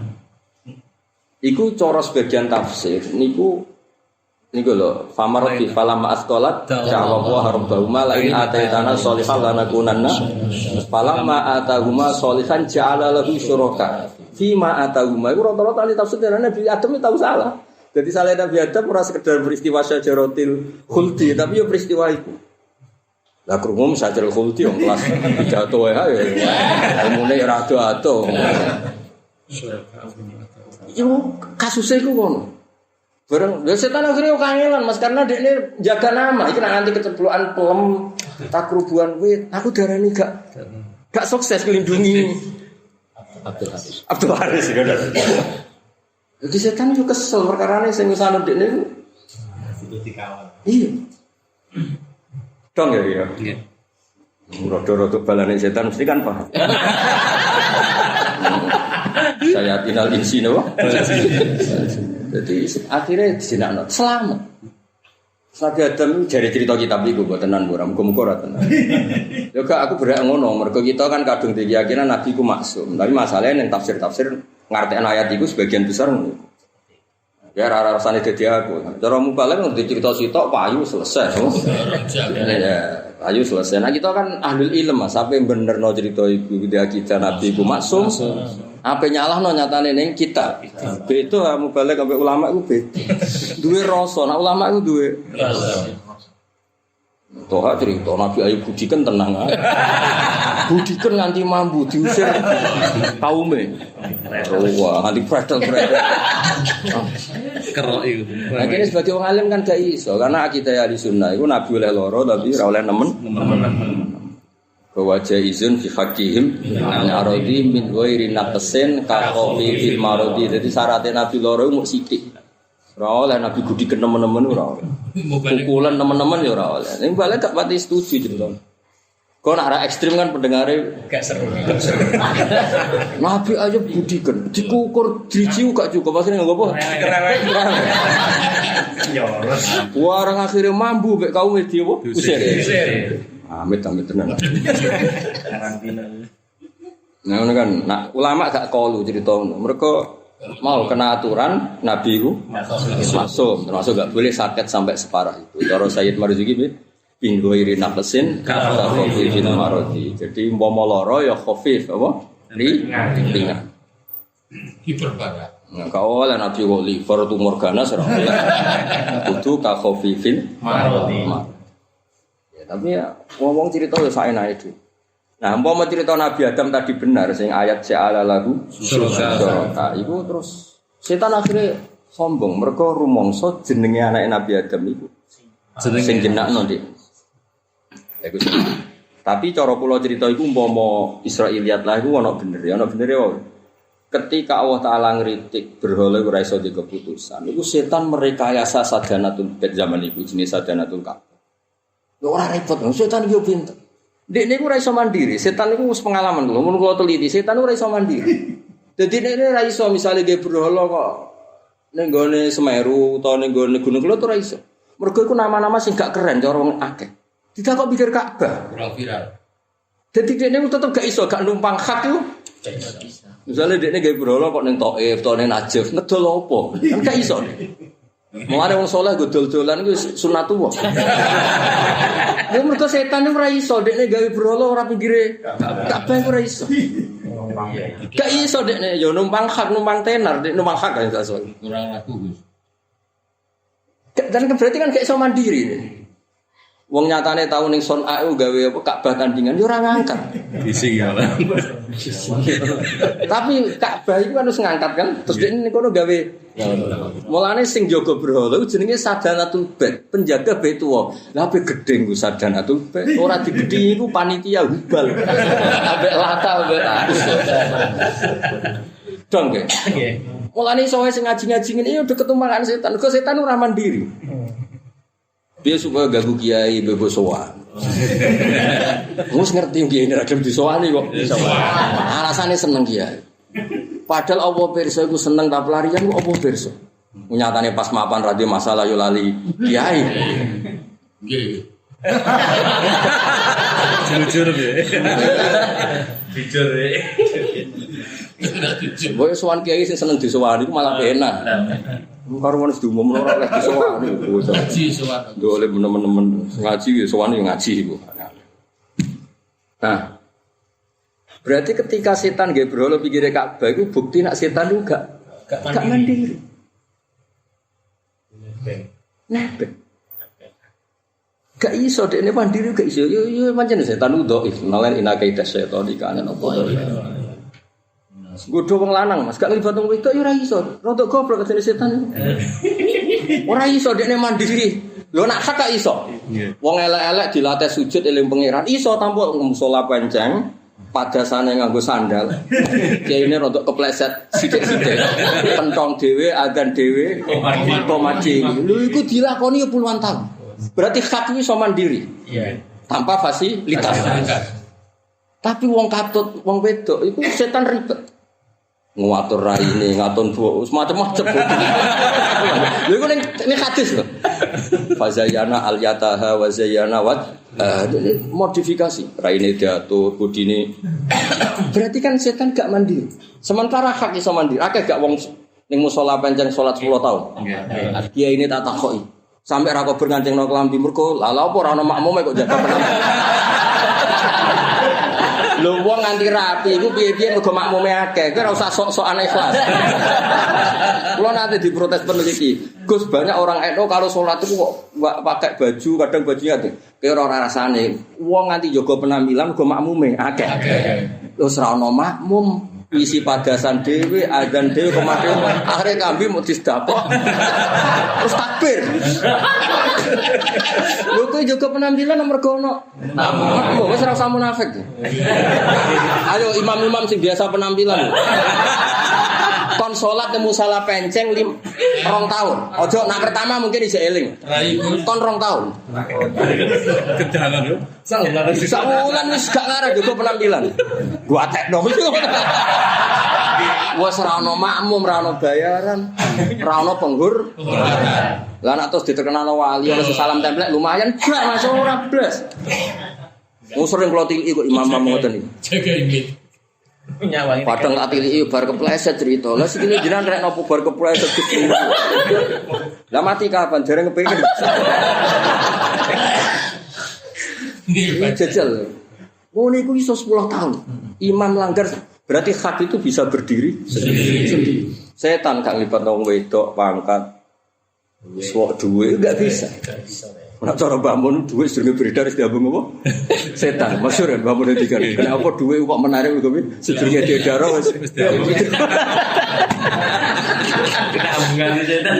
Iku cara sebagian tafsir niku lho, famar bi falam asqalat jawaba rabbahuma la in ataitana sholihan lanakunanna falamma atahuma sholihan ja'ala lahu syuraka fima atahuma. Iku rata-rata ahli tafsir Nabi Adam itu tahu salah. Jadi salah Nabi Adam ora sekedar peristiwa syajaratil khuldi, tapi yo peristiwa itu. Lah krungu syajaratil khuldi wong kelas pidato wae ya. Ilmune ora ado-ado. Iku kasusé iku ngono. Bareng setan akhirnya kangelan Mas karena dekne jaga nama. Iki nek nganti keceblokan pelem takrubuan wit, aku darani gak sukses nglindungi Abdul Haris. Jadi setan juga kesel perkarane sing wis anu dekne iku. Itu dikawal. Iya. Dong ya. Iya. Rodo-rodo balane setan mesti kan paham. Saya tinggal di sini, wah. Jadi akhirnya dijinakno selamat. Nabi Adam jari cerita kitab iku buat tenan buram, muga-muga ora tenan. Yo gak aku berak ngono, mergo kita kan kadung keyakinan Nabi ku maksum. Tapi masalahnya ning tafsir-tafsir ngartekno ayat iku sebagian besar ngono. Ya ora rasane dadi aku. Cara mubalek ngerti cerita sitok payu selesai. Ya, payu selesai. Nah kita kan ahlul ilm Mas, sampe benerno cerita iku dia kita Nabi ku maksum. Apa nyalahno nyatane ning kita. Beda mubalek sampe ulama iku beda. Duwe rasa, nek ulama iku duwe rasa. Toha cerita Nabi Ayub budikan tenang ae. Budikan nganti mambu diusir kaume. Wah, nganti predel. Kerok iku. Nah, kene sebagai wong alim kan gak iso karena akidah ahli sunnah iku Nabi oleh loro tapi ora oleh nemen. Bahwa jaizun fi haqqihim an aradi min ghairi naqsin ka qafi fil maradi. Jadi syaratnya Nabi loro mung sithik. Ora oleh Nabi budikan nemen-nemen ora oleh. Pukulan teman-teman ya ora oleh. Ning balik gak pati setuju cerita. Kok nek arah ekstrem kan pendengare gak seru. Nabi aja budikan, dikukur driji gak cukup pasane nggo apa? Ya ora. Warang akhire mambu mek kaum wedi apa? Usir. Amit tenan. Karantina. Nah kan, nak ulama gak kalu cerita ngono. Mereka mau kena aturan Nabi ku masuk, termasuk gak boleh sakit sampai separah itu. Cara Sayyid Marzuki pinggo iri nafsin khafifin marodi. Jadi umpama lara ya khafif apa? Ringan. Hiperbarat. Nah, kau oleh Nabi kok liver tumor ganas ora oleh. Kudu ka khafifin marodi. Ya, tapi ya ngomong cerita ya saenake itu. Nah, umpama cerita Nabi Adam tadi benar sing ayat ja'ala lahu syuraka. Iku terus setan akhirnya sombong mergo rumangsa jenenge anake Nabi Adam iku. Sing jenakno Dik. Ya iku. Tapi cara kula cerita iku umpama Israiliyat lah iku ana bener ya, ana bener ya. Ketika Allah Taala ngritik berhala ora iso di keputusan. Iku setan merekayasa sadanatul bait zaman iku jenis sadanatul Ka'bah. Lho ora repot, setan yo pinter. Dekne ku ora iso mandiri, setan iku wis pengalaman lho, mun kula teliti, setan ora iso mandiri. Dadi dekne ora iso misale ge berhala kok ning gone Semeru utawa ning gone Gunung Kelot ora iso. Mergo iku nama-nama sing gak keren cara wong akeh. Tidak kok pikir Ka'bah, kurang viral. Dadi dekne tetep gak iso, gak numpang hak iku. Misalnya dekne gawe berhala kok ning Thaif, utawa ning Najaf, ngedol apa? Kan gak iso. Mulane wong saleh go dol-dolan iku sunatullah. Lha mergo setan iku ora iso, dekne gawe berhala ora pikire Ka'bah iku ora iso. Gak iso dekne yo numpang hak, numpang tenar, dekne numpang hak kan iso. Kurang laku, Gus. Dan berarti kan gak iso mandiri. Wong nyatane tau ning Son'a gawe apa Ka'bah tandingan yo ora ngangkat. Bising ya. Tapi Ka'bah iku kan wis ngangkat kan, terus dekne kono gawe. Mulane sing jaga berhala iku jenenge Sadanatul Bait, penjaga Baitullah. Lah ape gedhe ku Sadanatul Bait, ora digedhi iku panitia Hubal. Ambek Lata ambek dong ge. Mulane iso sing ngaji-ngaji ngene yo deket umakan setan. Kok setan ora mandiri. Dia supaya ganggu kiai bebo sowan. Mus ngerti kiai nek gelem disowani kok. Alasane seneng kiai. Padahal Allah pirsa iku seneng ta pelarian kok apa pirsa. Nyatane pas mapan radio masalah yo lali kiai. Nggih. Jujur ya. Jujur ya. Boy sowan kiai sing seneng disowani iku malah enak. Karo wis diumumno ora oleh disowani. Ngaji sowan. Ndole menemen ngaji ya sowan ya ngaji iku. Nah. Berarti ketika setan nggih berhala pikire Ka'bah iku bukti nek setan iku gak mandiri. Nebeng. Gak iso dekne mandiri gak iso. Yo pancen setan ku dhaif. Nalen inakaita setan dikanen apa to. Godho wong lanang Mas, gak nglibat wong wedok yo ora iso. Rodok goblok kene setan. Ora iso dekne mandiri. Lho nak hak gak iso. Wong elek-elek dilatih sujud eling pangeran, iso tanpa musala penceng, padasane nganggo sandal. Kiyaine rodok kepleset sithik-sithik. Pentong dhewe, adzan dhewe, komaji. Lho iku dilakoni puluhan tahun. Berarti hak iso mandiri. Iya. Tanpa fasilitas. Tapi wong katut, wong wedok iku setan ribet. Ngatur raine, ngaton buah, macam-macam. Lha iku ning hadis lho. Fazayana al-yataha wa zayyana wa modifikasi. Raine diatur, budine. Berarti kan setan gak mandiri. Sementara hak iso mandiri. Akeh gak wong ning musala pancen salat 10 tahun. Nggih. Kiai ini tak takoki. Sampai ra kok bergancengno kelambi mergo lha apa ora ono makmume kok jaga penampilan. Lho wong nganti rapi iku piye-piye mergo makmume akeh. Kowe ora usah sok-sokan ikhlas. Kulo nanti diprotes peneliti. Gus banyak orang NU kalau salat itu kok enggak pakai baju, kadang bajunya tuh. Kayak ora rasane. Wong nganti jaga penampilan mergo makmume akeh. Terus ora ono makmum. Isi padasan dhewe, adzan dhewe komate akhire kambi mau disdapok. Terus takbir. Lho kowe jaga penampilan mergo ono makmum. Wis ora usah munafik. Ayo imam-imam sing biasa penampilan. Kon salat temu salah penceng 2 tahun. Ojo nak pertama mungkin isih eling. Kon 2 tahun. Kedalan yo. Saulan wis gak ngarep jaga penampilan. Gua tekno wis. Wes ora ono makmum, ora ono bayaran, ora ono penggur. Lah nek terus diterkenalno wali ono salam templek lumayan gak masuk ora blas. Wong sering kula tiliki kok imam-imam ngoten iki. Jaga imit. Nyawangi. Padahal tak tiliki bar kepleset cerita. Lah sikile jenengan rek nopo bar kepleset Gusti. Lah mati kapan dereng kepengin. Nggih, jajal. Ngono iku iso 10 tahun. Imam langgar berarti hak itu bisa berdiri sendiri. Setan gak nglibat wong wedok pangkat. Wis kok duwe enggak bisa. Nek cara Mbah Mun duwe sedurunge beredar wis diambung apa? Setan. Masyhur kan Mbah Mun ngendikan. Nek apa duwe kok menarik kok sedurunge diedar wis. Kita ambungan setan.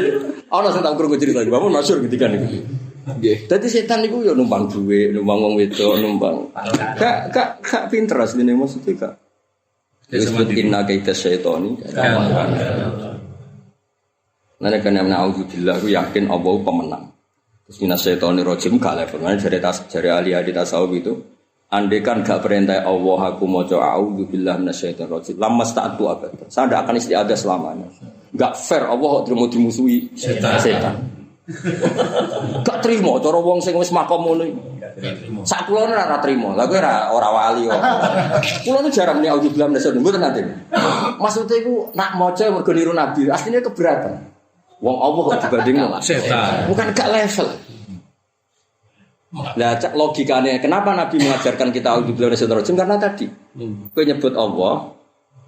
Ana sing tak krungu cerita Mbah Mun masyhur ngendikan iki. Nggih. Dadi setan niku ya numpang duwe, numpang wong wedok, numpang. Gak pinter asline maksudnya gak. Disebut inna kaita syaitani. Nah, karena na'udzubillah aku yakin Allah pemenang. Terus minasyaitonir rajim gak level. Mana dari ahli-ahli tasawuf itu, andai kan gak perintah Allah aku maca a'udzubillahi minasyaitonir rajim, lamas ta'atu abad. Saya tidak akan istiadah selamanya. Gak fair Allah kok terima dimusuhi setan. Gak terima cara wong sing wis makom ngono iki. Sak kula ora trimo. Lah kowe ora wali kok. Kula nu jarang muni auzubillahi minasyaitonir mboten nanti. Maksudnya iku nak maca mergo niru nabi, asline keberatan. Wong Allah kok dibandingno setan. Bukan gak level. Lah cak logikane kenapa nabi mengajarkan kita auzubillahi minasyaitonir rajim karena tadi kowe nyebut Allah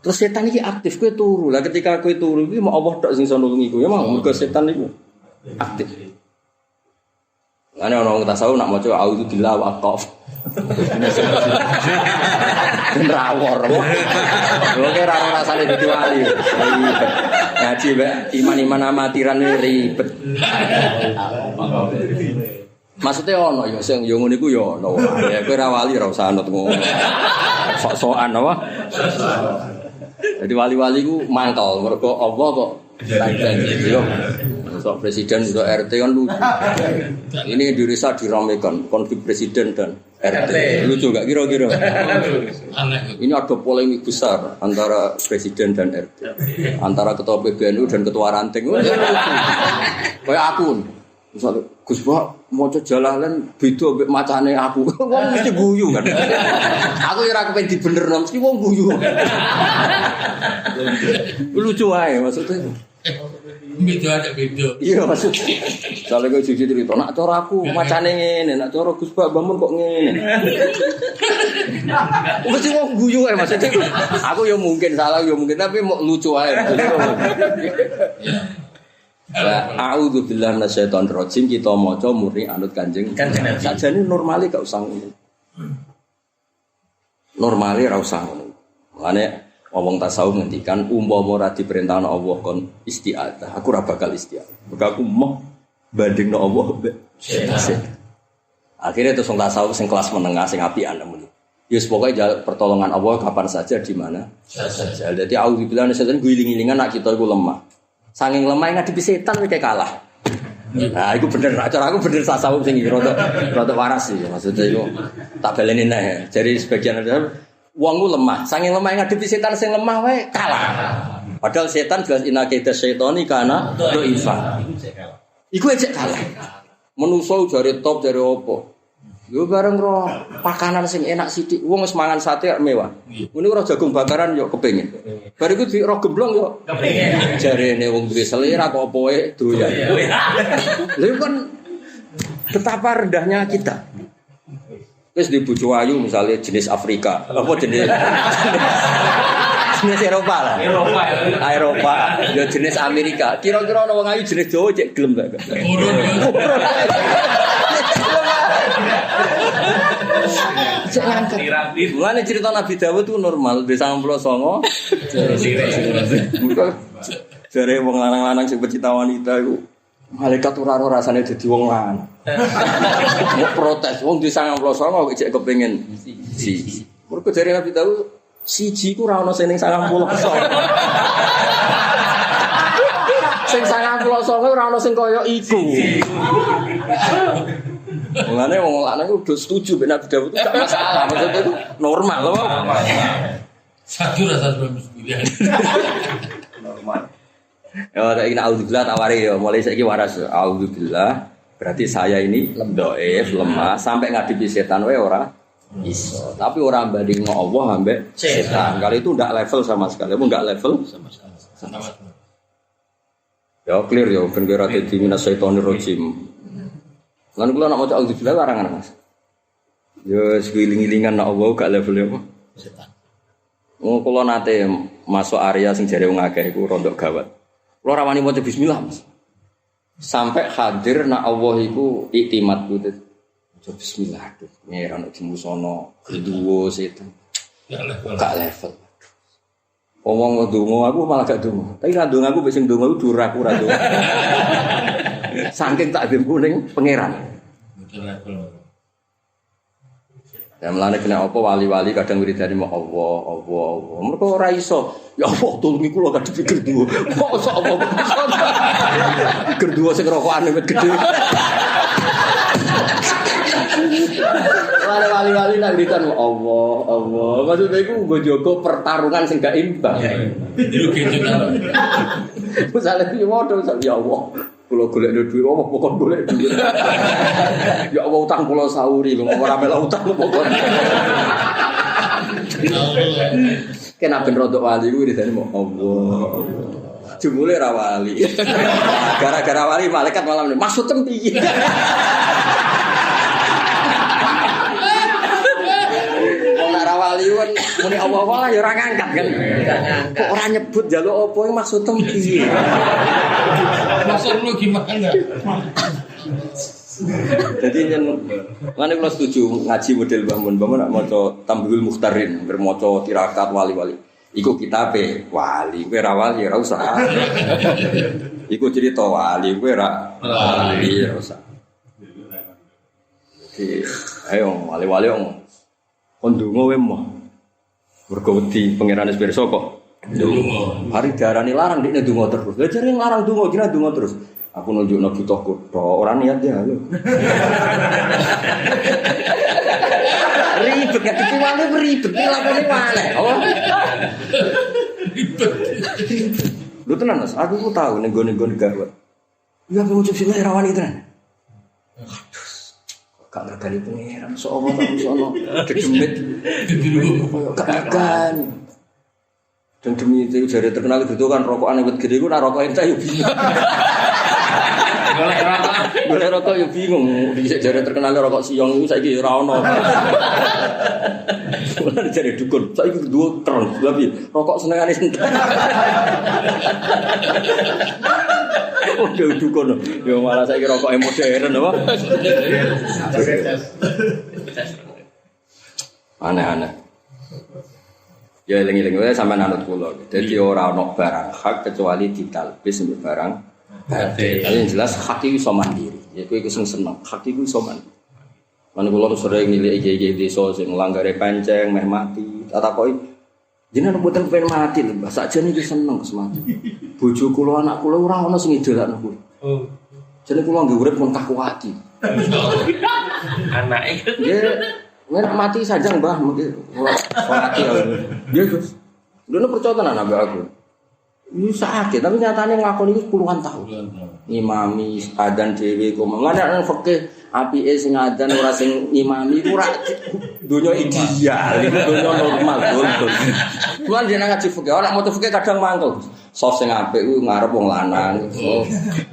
terus setan iki aktif kowe turu. Lah ketika kowe turu iki mau Allah tok sing iso nulungi kowe ya mau mergo setan iku aktif. Ana orang tasawuf nak maca auzubillahi wa aqaf. Rawor. Oke ora rasane dadi wali. Ngaji mbak iman-iman amatiran ribet. Maksudnya ono ya sing yo ngene iku yo ono. Ya kowe ora wali ora usah anut ngono. Sok-sokan apa? Jadi wali-wali ku mangkel mergo Allah kok janji yo. Sok presiden untuk RT kan lucu. Ini Indonesia diramekan konflik presiden dan RT. Lucu gak kira-kira? Ini ada polemik besar antara presiden dan RT. Antara ketua PBNU dan ketua ranting. Kayak aku. Misalnya, Gus Pak mau jalan beda ambek macane aku. Wong mesti guyu kan. Aku ora kepen dibenerno mesti wong guyu. Lucu ae maksudnya. Beda ada beda. Iya maksudnya. Kalau gue cuci cerita, nak cara aku macane ngene, nak cara Gus Pak bangun kok ngene. Mesti wong guyu ae maksudnya. Aku ya mungkin salah ya mungkin tapi mau lucu ae. A'udzubillahi minasyaitonir rajim kita maca murni anut Kanjeng. Sajane normale gak usah ngono. Normale ora usah ngono. Mane wong tasawuf ngendikan umpama ora diperintahno Allah kon isti'adzah, aku ora bakal isti'adzah. Mergo aku mau bandingno Allah mbek setan. Akhirnya terus wong tasawuf sing kelas menengah sing apian nemen. Ya pokoke pertolongan Allah kapan saja di mana saja. Dadi a'udzubillahi minasyaitonir rajim guling-gilingan nak kita iku lemah. Saking lemah ngadepi setan kayak kalah. Nah, itu bener. Cara aku bener tasawuf sing rada waras sih. Maksudnya itu tak baleni neh. Jadi sebagian ada wong ku lemah. Saking lemah ngadepi setan sing lemah wae kalah. Padahal setan jelas inakida syaitani kana doifa. Iku aja kalah. Menuso jare top jare opo. Yo bareng roh pakanan sing enak sithik. Wong wis mangan sate mewah. Ngene ora jagung bakaran yo kepengin. Bar iku di roh gemblong yo kepengin. Jarene wong duwe selera kok opoe doyan. Lha kan betapa rendahnya kita. Wis di bojo ayu misalnya jenis Afrika, apa jenis Eropa lah. Eropa. Yo jenis Amerika. Kira-kira ana wong ayu jenis Jawa cek gelem gak? Cek ngangkat. Mulane cerita Nabi Dawud itu normal, di 99. Jare wong lanang-lanang sing pecinta wanita iku malaikat ora rasane dadi wong lanang. Mau protes wong di 99 kok cek kepengin si. Mergo jare Nabi Dawud siji ku ora ono sing ning 99. Sing 99 ora ono sing kaya iku. Mulane wong lanang ku udah setuju ben Nabi Dawud itu gak masalah, maksudnya itu normal loh. Satu rasa 99. Normal. Ya ada ini auzubillah tawari ya, mulai saiki waras auzubillah. Berarti saya ini dhaif, lemah sampai ngadepi setan wae ora iso. Tapi ora bandingno Allah ambek setan. Kali itu ndak level sama sekali. Apa ndak level sama sekali. Ya clear ya ben kira dadi minasyaitonir rajim. Lan kula nak maca auzubillah warangan Mas. Ya segiling-gilingan nak Allah gak level apa? Setan. Oh kula nate masuk area sing jare wong akeh iku rondok gawat. Kula ora wani maca bismillah Mas. Sampai hadir nak Allah iku iktimat ku. Maca bismillah tuh. Ngeran dimusono kedua setan. Gak level. Omong ndonga aku malah gak ndonga. Tapi ra ndonga aku sing ndonga ku ora aku ra ndonga. Saking tak dem kuning pangeran. Ya mlane kena apa wali-wali kadang wiridane mau Allah. Mergo ora iso. Ya Allah tulungi kula kadhe pikir duwe. Mosok apa. Pikir duwe sing rokokan wit gedhe. Wali-wali nak wiridan Allah, Allah. Maksudnya iku nggo jaga pertarungan sing gak imbang. Itu gitu kan. Misale piye wae ya Allah. Kula golek duit apa pokok golek duit. Ya Allah utang kula sauri lho ora melok utang pokok. Kena ben rodok wali kuwi dene mau Allah. Jumule ra wali. Gara-gara wali malaikat malam maksud piye? Wali kan muni Allah-Allah ya ora ngangkat kan. Kok ora nyebut njaluk apa iki maksudem piye? Maksud lu gimana? Jadi yen ngene kula setuju ngaji model Mbah Mun. Mbah Mun nak maca Tambihul Mukhtarin, maca tirakat wali-wali. Iku kitabe wali, kowe ora wali ora usah. Iku cerita wali, kowe ora wali ora usah. Jadi ayo wali-wali kon ndonga wae mah. Mergo wedi pangeran wis pirsa kok. Ndonga. Hari diarani larang ndekne ndonga terus. Lah jare larang ndonga kira ndonga terus. Aku nunjukno butuhku tok, ora niat ya lho. Ribet gak dipiwale ribet lakone wae. Oh. Ribet. Lho tenan Mas, aku ku tahu ning gone-gone gawat. Ya aku ngucap sing ora wani tenan. Gak ngergani pengeran, soalnya tak misalnya dedemit gak dan demi itu jari terkenal gitu kan rokokan yang gede itu nah rokok ente yuk bingung boleh rokok yuk bingung di jari terkenal rokok siong itu saya kira rano boleh jari dukun saya kira dua keren tapi rokok senengannya seneng udah dukun ya malah saya kira rokok modern apa aneh-aneh ya eling-eling sampai nanut kula jadi ora ono barang hak kecuali ditalbis mbek barang batil yang jelas hak iki iso mandiri ya kowe iku sing seneng hak iku iso mandiri lan kula sering nilai iki desa sing langgare panceng meh mati tak takoki jenengan mboten pengen mati lho Mbah sakjane iki seneng semati bojo kula anak kula ora ono sing idolakno kula jane kula nggih urip mun kakuati Anake nggih mati saja Mbah mungkin mati ya nggih Gus lho percaya tenan ambek aku ini sakit tapi nyatane nglakoni iki puluhan tahun imami adzan dhewe kok ngene fikih apike sing adzan ora sing imami iku ora donya ideal iku donya normal betul kuwi jeneng ngaji fikih ora moto fikih kadang mangkel sof sing apik kuwi ngarep wong lanang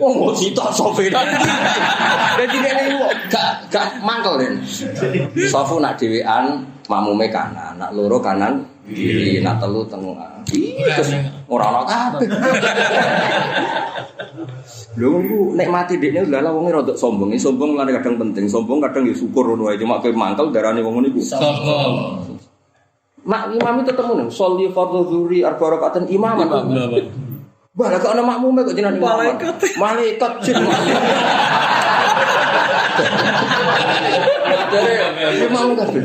wong sitok sofe dadi nek gak mangkel den sofu nak dhewean mamume kanan nak loro kanan kiri nak telu tengah terus ora ono kabeh lho ku nek mati dekne lha wonge rodok sombong lan kadang penting sombong kadang ya syukur ngono wae cuma kowe mangkel darane wong ngene iku sombong mak imam itu ketemu nih sholli fardhu zuhri arba rakaatan imam bah lha kok ana makmume kok jenengan malaikat jin dari imam kabeh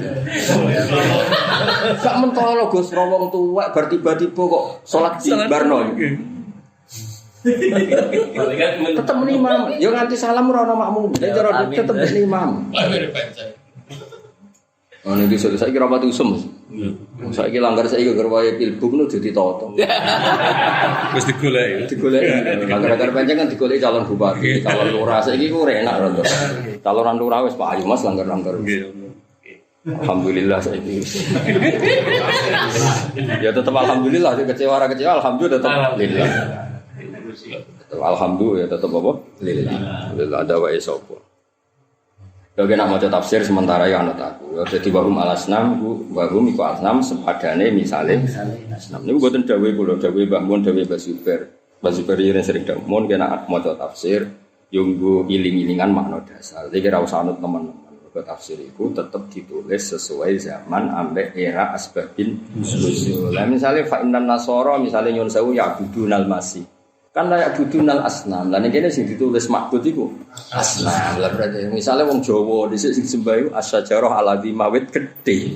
gak mentolo Gus wong tuwek bar tiba-tiba kok salat di barno tetep imam yo nganti salam ora ana makmum cara tetep imam oh niki saiki ra pati usum saiki langgar saiki gerwae pilbuk nu dadi toto wis digoleki langgar panjang kan digoleki calon bupati calon lurah saiki ku enak rontok calon lurah wis payu Mas langgar-langgar alhamdulillah saiki ya tetap alhamdulillah kecewa alhamdulillah tetap lillah alhamdulillah tetap apa lillah ada wae sapa. Kalau nak mau tafsir sementara ya anut aku. Jadi wahum alasnam, wahum iku alasnam sepadane misalnya. Asnam ini buatan dawe pulau, dawe bangun, dawe basuber. Basuber yang sering damun kena mau tafsir, yunggu iling-ilingan makna dasar. Jadi kira usah anut teman-teman. Buat tafsir itu tetap ditulis sesuai zaman ambek era asbabin nuzul. Misalnya fa'inan nasoro, misalnya nyon sewu ya budunal masih. Kan layak budunal asnam. Lah nek kene sing ditulis makbud iku asnam. Lah berarti misale wong Jawa dhisik sing sembahyang asyajarah alladzi mawit gedhe.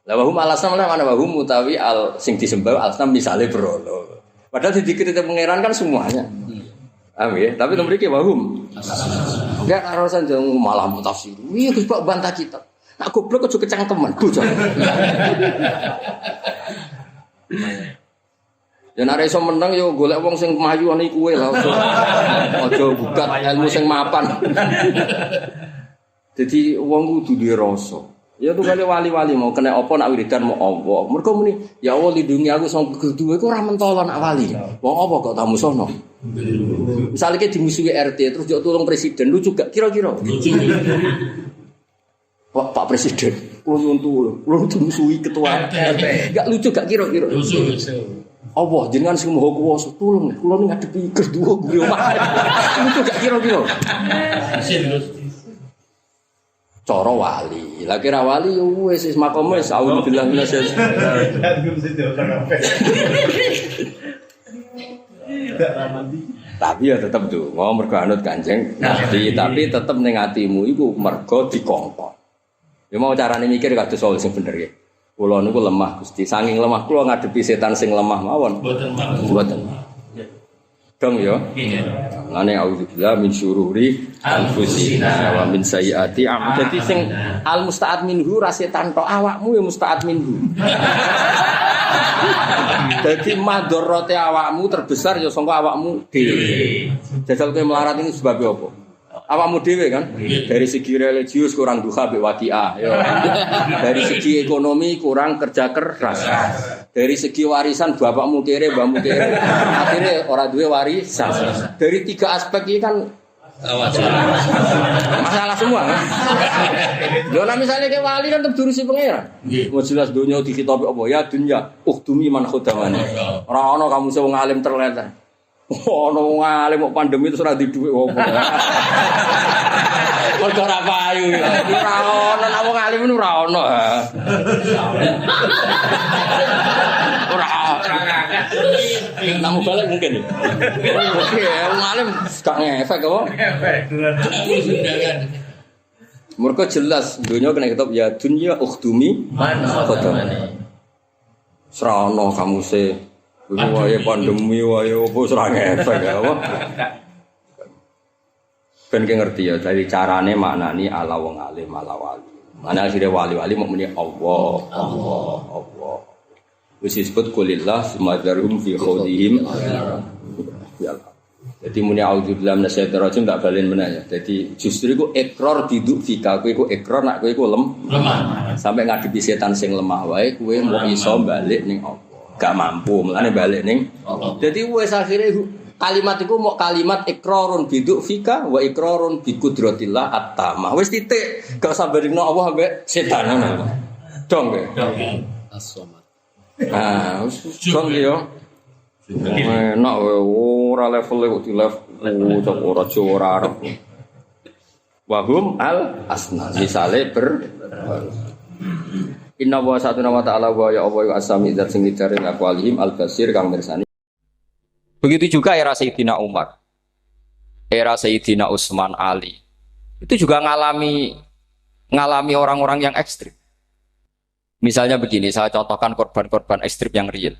Lah wahum alasnam lah mana wahum utawi al sing disembah asnam misale brolo. Padahal dikritik pangeran kan semuanya. Amin. Tapi mriki wahum Enggak karosan jeng malah mau tafsir. Iya Gus Pak bantah kita. Nak goblok aja kecangkeman bocah. Ya nek iso menang yo golek wong sing mayu ana iku wae lah. Aja bukat ilmu sing mapan. Jadi wong kudu duwe rasa. Ya tuh kali wali-wali mau kena apa nak wiridan mau Allah. Mergo muni ya Allah lindungi aku sing kedua iku ora mentolo nak wali. Wong apa kok tamu sono? Misalnya kayak dimusuhi RT terus jauh tolong presiden lucu gak kira-kira? Lucu. Pak Presiden, belum dimusuhi ketua RT, gak lucu gak kira-kira? Lucu. Allah jenengan sing maha kuwasa tolong kula ngadepi kedua gue omah. Lucu gak kira-kira? Cara wali, lah kira wali yo wis makome wis auzubillah minasyaitonir tapi ya tetap tuh mau mergo anut Kanjeng Nabi tapi tetap ning atimu iku mergo dikongkon. Ya mau carane mikir kados soal sing bener ya. Kula niku lemah Gusti, saking lemah kula ngadepi setan sing lemah mawon. Mboten. Dong ya. Lane auzubillah min syururi anfusina wa min sayyiati a'mal. Dadi sing al musta'ad minhu ra setan tok awakmu ya musta'ad minhu. Dadi madharate awakmu terbesar ya sangka awakmu dhewe. Jajal kowe melarat ini sebab apa? Awakmu dhewe kan? Dari segi religius kurang duha mbek waqiah ya. Dari segi ekonomi kurang kerja keras. Dari segi warisan bapakmu kere, mbahmu kere. Akhirnya ora duwe warisan. Dari 3 aspek ini kan masalah semua kan? Lho nek misale ke wali kan tetep durusi pangeran. Mau jelas donya dikitopi apa ya dunya ukhdumi man khudamani. Ora ana kamu sing wong alim terlenter. Ono wong alim kok pandemi terus ora di dhuwit opo. Mergo ora payu. Ora ono nek wong alim ora ono. Ora Namu balik mungkin. Oke, wong alim gak ngefek apa? Mergo jelas dunia kena kitab ya dunya ukhdumi man khudamani. Srana kamu se wae pandemi wae opo ora ngefek apa? Ben ki ngerti ya dari carane maknani ala wong alim ala wali. Mana akhire wali-wali mau muni Allah. Wis disebut kulillah sumadzarum fi khawdihim. Jadi muni auzubillahi minasyaitonir rajim tak balen meneh ya. Jadi justru iku ikrar diduk fika kowe iku ikrar nak kowe iku lemah. Sampai ngadepi setan sing lemah wae kowe mau iso balik ning Allah. Gak mampu mulane balik ning Allah. Jadi wis akhire kalimat iku mau kalimat ikrarun biduk fika wa ikrarun bi qudratillah at-tamah. Wis titik gak usah bandingno Allah ambek setan ngono. Dong kowe. As-samad. Nah, dong yo. Enak ora level di level ora ora arep. Wahum al asna misale Inna wa satuna wa ta'ala wa ya Allah ya asami zat sing lidare aqwalihim al basir kang mirsani. Begitu juga era Sayyidina Umar. Era Sayyidina Utsman Ali. Itu juga ngalami orang-orang yang ekstrim. Misalnya begini, saya contohkan korban-korban ekstrim yang real.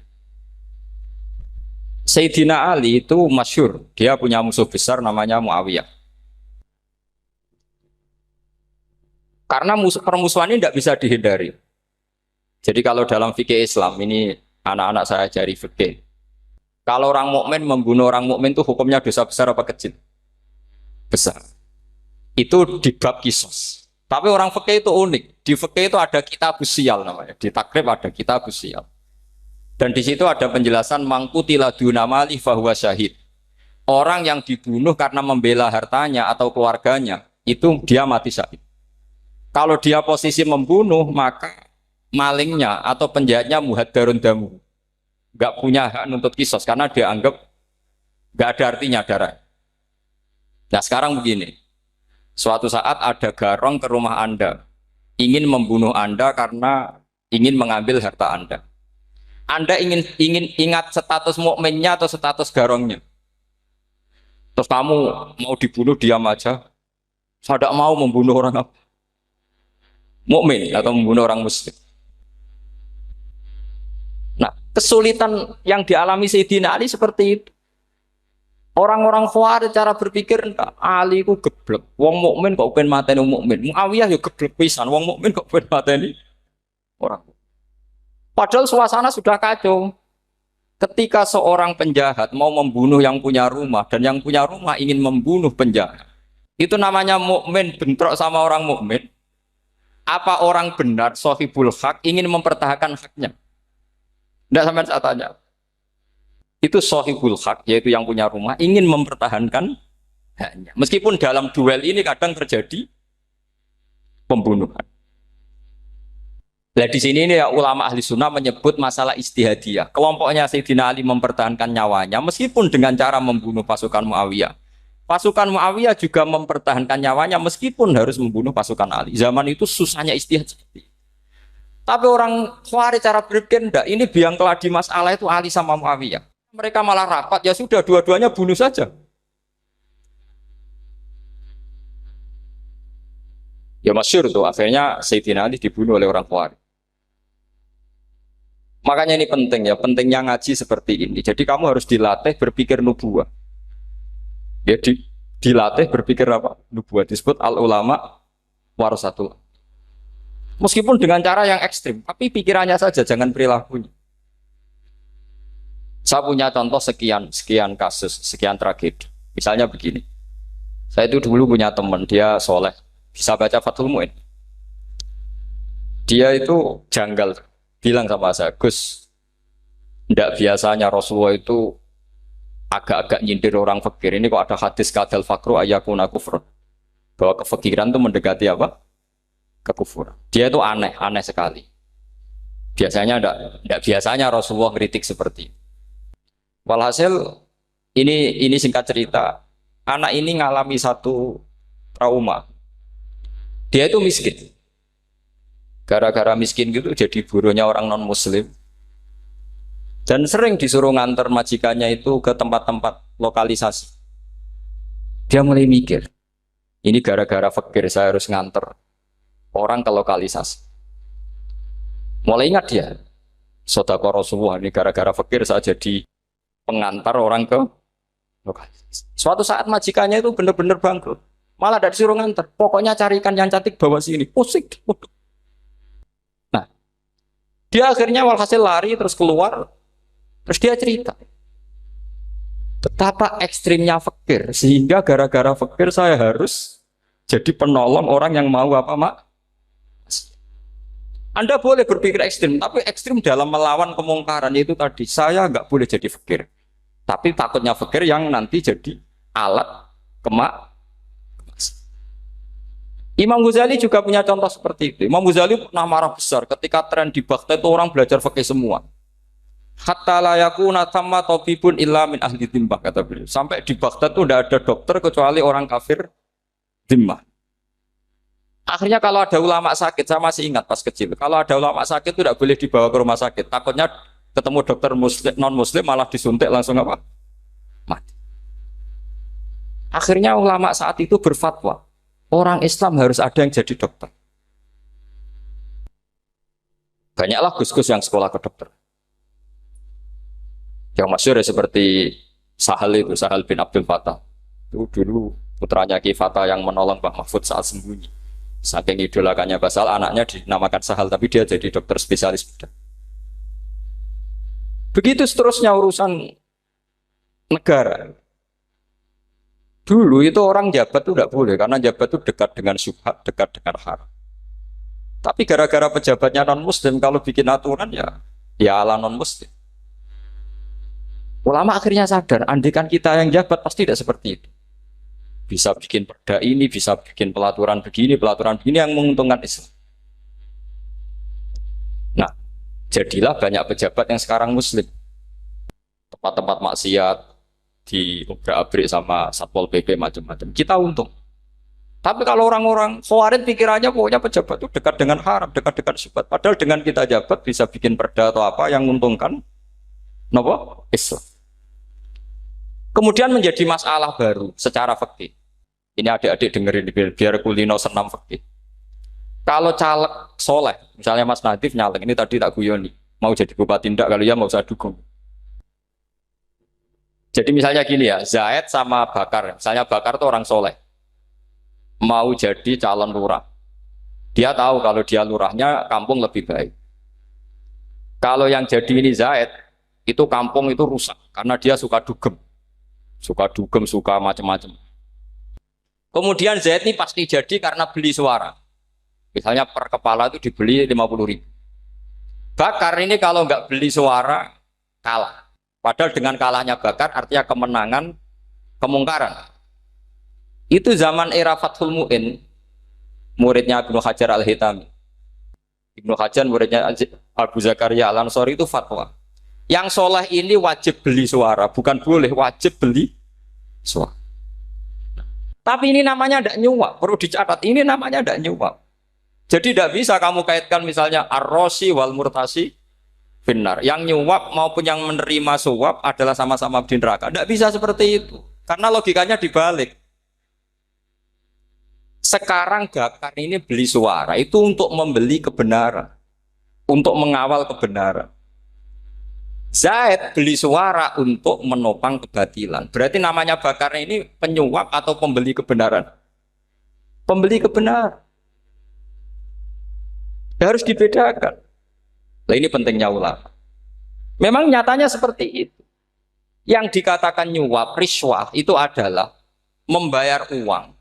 Sayyidina Ali itu masyhur, dia punya musuh besar namanya Muawiyah. Karena permusuhan ini tidak bisa dihindari. Jadi kalau dalam fikih Islam ini anak-anak saya ajari fikih. Kalau orang mukmin membunuh orang mukmin itu hukumnya dosa besar apa kecil? Besar. Itu di bab kisos. Tapi orang fikih itu unik. Di fikih itu ada kitabus siyal namanya. Di takrib ada kitabus siyal. Dan di situ ada penjelasan mangkutila dunamali fahuwa syahid. Orang yang dibunuh karena membela hartanya atau keluarganya, itu dia mati syahid. Kalau dia posisi membunuh, maka malingnya atau penjahatnya muhaddarun damu. Gak punya hak nuntut kisos karena dia anggap gak ada artinya darah. Nah sekarang begini, suatu saat ada garong ke rumah Anda, ingin membunuh Anda karena ingin mengambil harta Anda. Anda ingin ingat status mukminnya atau status garongnya. Terus kamu mau dibunuh diam aja. Saya tidak mau membunuh orang mukmin atau membunuh orang muslim. Nah, kesulitan yang dialami Sayyidina Ali seperti itu. Orang-orang Khawarij cara berpikir enggak, Ali ku geblek. Wong mukmin kok pengen mateni wong mukmin. Muawiyah yo geblek pisan. Wong mukmin kok pengen mateni orang. Padahal suasana sudah kacau. Ketika seorang penjahat mau membunuh yang punya rumah dan yang punya rumah ingin membunuh penjahat, itu namanya mukmin bentrok sama orang mukmin. Apa orang benar sahibul hak ingin mempertahankan haknya? Tidak sampai saya tanya. Itu sahibul hak, yaitu yang punya rumah ingin mempertahankan haknya. Meskipun dalam duel ini kadang terjadi pembunuhan. Nah di sini ini ya, ulama ahli sunnah menyebut masalah istihadiyah. Kelompoknya Sayyidina Ali mempertahankan nyawanya meskipun dengan cara membunuh pasukan Muawiyah. Pasukan Muawiyah juga mempertahankan nyawanya meskipun harus membunuh pasukan Ali. Zaman itu susahnya istihad seperti itu. Tapi orang Khawarij cara berpikir enggak, ini biang keladi masalah itu Ali sama Muawiyah. Mereka malah rapat, ya sudah dua-duanya bunuh saja. Ya masyhur tuh, akhirnya Sayyidina Ali dibunuh oleh orang Khawarij. Makanya ini penting ya, pentingnya ngaji seperti ini. Jadi kamu harus dilatih berpikir nubuwah. Ya dilatih berpikir apa? Nubuwah disebut al ulama warasatul. Meskipun dengan cara yang ekstrim, tapi pikirannya saja, jangan perilakunya. Saya punya contoh sekian kasus, sekian tragedi. Misalnya begini. Saya itu dulu punya teman, dia soleh, bisa baca Fathul Mu'in. Dia itu janggal. Bilang sama saya, Gus, tidak biasanya Rasulullah itu agak-agak nyindir orang fakir. Ini kok ada hadis kadal fakru ayakuna kufur. Bahwa kefakiran itu mendekati apa? Kekufuran. Dia itu aneh sekali. Biasanya tidak biasanya Rasulullah kritik seperti itu. Walhasil, ini singkat cerita, anak ini ngalami satu trauma. Dia itu miskin. Gara-gara miskin gitu jadi buruhnya orang non-muslim. Dan sering disuruh nganter majikannya itu ke tempat-tempat lokalisasi. Dia mulai mikir, ini gara-gara fakir saya harus nganter orang ke lokalisasi. Mulai ingat dia, Sodaqah Rasulullah, ini gara-gara fakir saya jadi pengantar orang ke lokalisasi. Suatu saat majikannya itu benar-benar bangkrut. Malah tidak disuruh nganter. Pokoknya carikan yang cantik bawa sini. Pusing. Dia akhirnya walhasil lari terus keluar, terus dia cerita betapa ekstrimnya fakir sehingga gara-gara fakir saya harus jadi penolong orang yang mau apa mak. Anda boleh berpikir ekstrim, tapi ekstrim dalam melawan kemungkaran itu tadi. Saya nggak boleh jadi fakir, tapi takutnya fakir yang nanti jadi alat kemak. Imam Ghazali juga punya contoh seperti itu. Imam Ghazali pernah marah besar ketika tren di Baghdad itu orang belajar fikih semua. Hatta la yakuna thamma tabibun illa min ahli dhimmah, kata beliau. Sampai di Baghdad itu tidak ada dokter kecuali orang kafir dhimmah. Akhirnya kalau ada ulama sakit, saya masih ingat pas kecil, kalau ada ulama sakit itu tidak boleh dibawa ke rumah sakit. Takutnya ketemu dokter muslim, non-muslim malah disuntik langsung apa? Mati. Akhirnya ulama saat itu berfatwa, orang Islam harus ada yang jadi dokter. Banyaklah gus-gus yang sekolah kedokteran. Yang masyhur ya seperti Sahal bin Abdul Fattah. Itu dulu putranya Ki Fattah yang menolong Mbah Mahfud saat sembunyi. Saking idolakannya Basal, anaknya dinamakan Sahal, tapi dia jadi dokter spesialis bedah. Begitu seterusnya urusan negara. Dulu itu orang jabat itu tidak boleh, karena jabat itu dekat dengan syubhat, dekat dengan haram. Tapi gara-gara pejabatnya non-muslim, kalau bikin aturan ya ala non-muslim. Ulama akhirnya sadar, andikan kita yang jabat pasti tidak seperti itu. Bisa bikin perda ini, bisa bikin pelaturan begini yang menguntungkan Islam. Nah, jadilah banyak pejabat yang sekarang muslim. Tempat-tempat maksiat diobrak-abrik sama Satpol PP macam-macam. Kita untung. Tapi kalau orang-orang Khawarij pikirannya pokoknya pejabat itu dekat dengan haram, dekat dengan syubhat. Padahal dengan kita jabat bisa bikin perda atau apa yang menguntungkan Islam. Kemudian menjadi masalah baru secara fikih. Ini adik-adik dengerin biar kulino senam fikih. Kalau caleg soleh, misalnya Mas Nadif nyalek, ini tadi tak guyoni, mau jadi bupati ndak, kalau ya mau usah dukung. Jadi misalnya gini ya, Zaid sama Bakar. Misalnya Bakar itu orang soleh, mau jadi calon lurah. Dia tahu kalau dia lurahnya kampung lebih baik. Kalau yang jadi ini Zaid, itu kampung itu rusak karena dia suka dugem, suka macam-macam. Kemudian Zaid ini pasti jadi karena beli suara. Misalnya per kepala itu dibeli 50.000. Bakar ini kalau nggak beli suara kalah. Padahal dengan kalahnya Bakar artinya kemenangan kemungkaran. Itu zaman era Fathul Mu'in, muridnya Ibnu Hajar Al-Hitami. Ibnu Hajar muridnya Abu Zakaria Al-Ansori itu fatwa. Yang soleh ini wajib beli suara, bukan boleh, wajib beli suara. Tapi ini namanya tidak nyuap, perlu dicatat. Ini namanya tidak nyuap. Jadi tidak bisa kamu kaitkan misalnya ar-rosi wal murtasi benar. Yang nyuap maupun yang menerima suap adalah sama-sama di neraka. Tidak bisa seperti itu. Karena logikanya dibalik. Sekarang Bakar ini beli suara itu untuk membeli kebenaran, untuk mengawal kebenaran. Zaid beli suara untuk menopang kebatilan. Berarti namanya Bakar ini penyuap atau pembeli kebenaran? Pembeli kebenaran. Harus dibedakan. Nah, ini pentingnya ulama. Memang nyatanya seperti itu. Yang dikatakan nyuap, riswah itu adalah membayar uang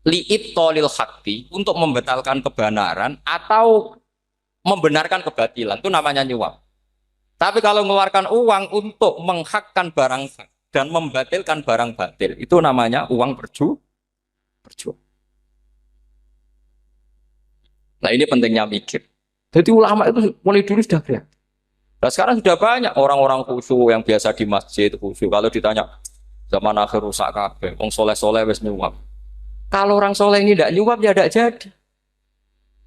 li'ibtolil haqqi untuk membatalkan kebenaran atau membenarkan kebatilan. Itu namanya nyuap. Tapi kalau mengeluarkan uang untuk menghakkan barang hak dan membatalkan barang batil, itu namanya uang berjuang. Nah ini pentingnya mikir. Jadi ulama itu mulai dulu sudah kreatif. Nah sekarang sudah banyak orang-orang khusyuk yang biasa di masjid khusyuk. Kalau ditanya zaman akhir rusak kabeh, wong soleh-soleh wis nyuap. Kalau orang soleh ini tidak nyuap ya tidak jadi.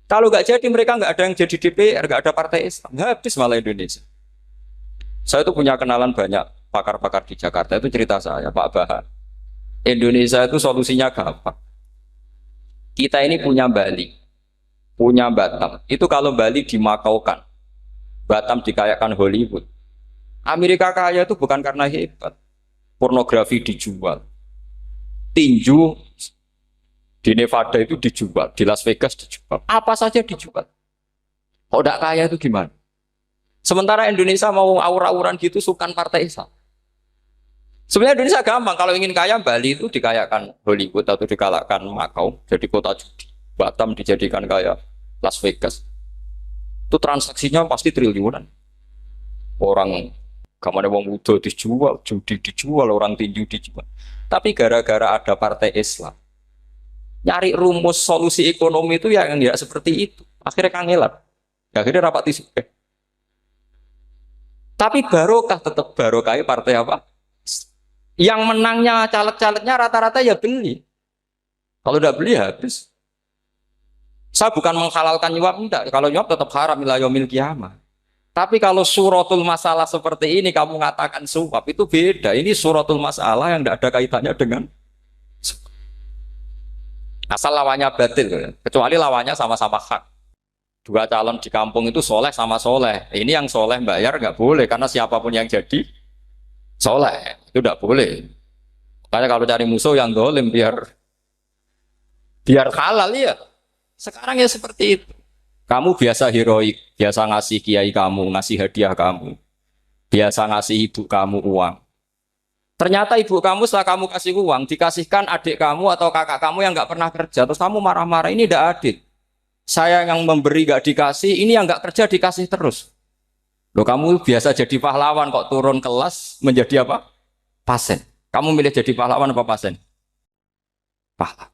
Kalau nggak jadi mereka nggak ada yang jadi DPR, nggak ada partai Islam, habis malah Indonesia. Saya itu punya kenalan banyak pakar-pakar di Jakarta, itu cerita saya, Pak Bahar. Indonesia itu solusinya gampang. Kita ini punya Bali, punya Batam. Itu kalau Bali dimakaukan, Batam dikayakan Hollywood. Amerika kaya itu bukan karena hebat. Pornografi dijual. Tinju di Nevada itu dijual, di Las Vegas dijual. Apa saja dijual. Kalau tidak kaya itu gimana? Sementara Indonesia mau aur-auran gitu sukan partai Islam. Sebenarnya Indonesia gampang. Kalau ingin kaya, Bali itu dikayakan Hollywood atau dikalahkan Makau, jadi kota judi. Batam dijadikan kaya Las Vegas. Itu transaksinya pasti triliunan. Orang kamane wong muda dijual, judi dijual, orang tinju dijual. Tapi gara-gara ada partai Islam, nyari rumus solusi ekonomi itu yang tidak seperti itu. Akhirnya kangelan. Akhirnya rapat isu. Tapi barokah tetap barokah partai apa? Yang menangnya caleg-calegnya rata-rata ya beli. Kalau tidak beli habis. Saya bukan menghalalkan nyuap, enggak. Kalau nyuap tetap haram ila yaumil qiyamah. Tapi kalau suratul masalah seperti ini kamu mengatakan suap itu beda. Ini suratul masalah yang tidak ada kaitannya dengan asal lawannya batil, kecuali lawannya sama-sama hak. Dua calon di kampung itu soleh sama soleh. Ini yang soleh bayar nggak boleh karena siapapun yang jadi soleh itu nggak boleh. Makanya kalau cari musuh yang dolim biar halal ya. Sekarang ya seperti itu. Kamu biasa heroik, biasa ngasih kiai kamu, ngasih hadiah kamu, biasa ngasih ibu kamu uang. Ternyata ibu kamu setelah kamu kasih uang dikasihkan adik kamu atau kakak kamu yang nggak pernah kerja, terus kamu marah-marah, ini tidak adil. Saya yang memberi nggak dikasih, ini yang nggak kerja dikasih terus. Loh kamu biasa jadi pahlawan kok turun kelas menjadi apa? Pasien. Kamu milih jadi pahlawan apa pasien? Pahlawan.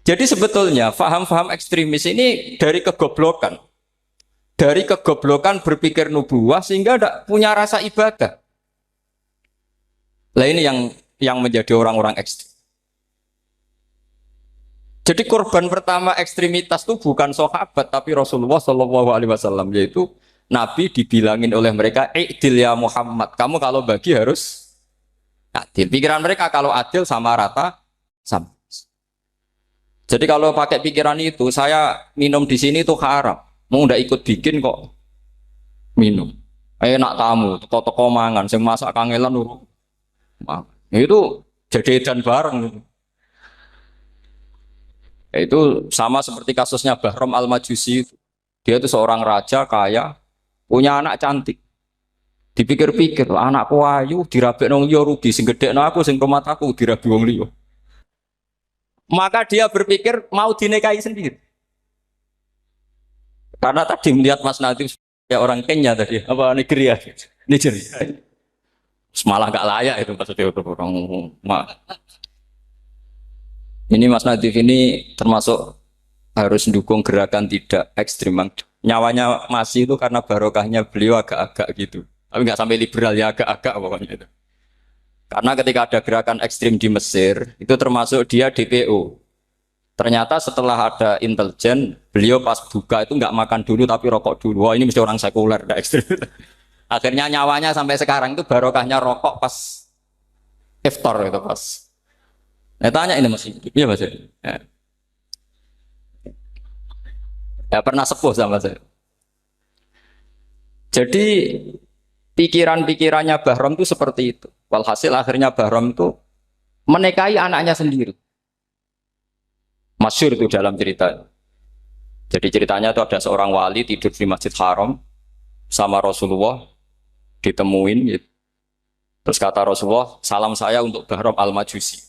Jadi sebetulnya faham-faham ekstremis ini dari kegoblokan. Dari kegoblokan berpikir nubuwah sehingga tidak punya rasa ibadah. Nah ini yang menjadi orang-orang ekstrim. Jadi korban pertama ekstremitas itu bukan sahabat tapi Rasulullah Shallallahu Alaihi Wasallam, yaitu Nabi dibilangin oleh mereka, "I'dil ya Muhammad, kamu kalau bagi harus adil." Pikiran mereka kalau adil sama rata sama. Jadi kalau pakai pikiran itu, saya minum di sini itu haram. Mau ndak ikut bikin kok minum. Enak tamu, toko-toko mangan, sing masak kangelan urung Itu jadi edan bareng. Itu sama seperti kasusnya Bahram Al-Majusi. Dia itu seorang raja kaya, punya anak cantik. Dipikir-pikir, anakku ayu dirabek nang liya rugi, sing gedhekno aku sing rumah aku dirabi wong liya. Maka dia berpikir mau dinikahi sendiri. Karena tadi melihat Mas Nadiem kayak orang Kenya tadi, apa Nigeria. Nigeria. Malah nggak layak itu maksudnya untuk orang. Ini Mas Nadif ini termasuk harus mendukung gerakan tidak ekstrim. Nyawanya masih itu karena barokahnya beliau agak-agak gitu. Tapi nggak sampai liberal ya, agak-agak pokoknya itu. Karena ketika ada gerakan ekstrim di Mesir, itu termasuk dia DPO. Ternyata setelah ada intelijen, beliau pas buka itu nggak makan dulu tapi rokok dulu. Wah ini mesti orang sekuler, nggak ekstrim. Akhirnya nyawanya sampai sekarang itu barokahnya rokok pas iftar itu pas. Nah, tanya ini masih, iya mas. Ya pernah sepuh sama saya. Jadi pikiran-pikirannya Bahram itu seperti itu. Walhasil akhirnya Bahram itu menikahi anaknya sendiri. Masyhur itu dalam cerita. Jadi ceritanya itu ada seorang wali tidur di Masjid Haram sama Rasulullah, ditemuin gitu. Terus kata Rasulullah, salam saya untuk Bahram Al-Majusi.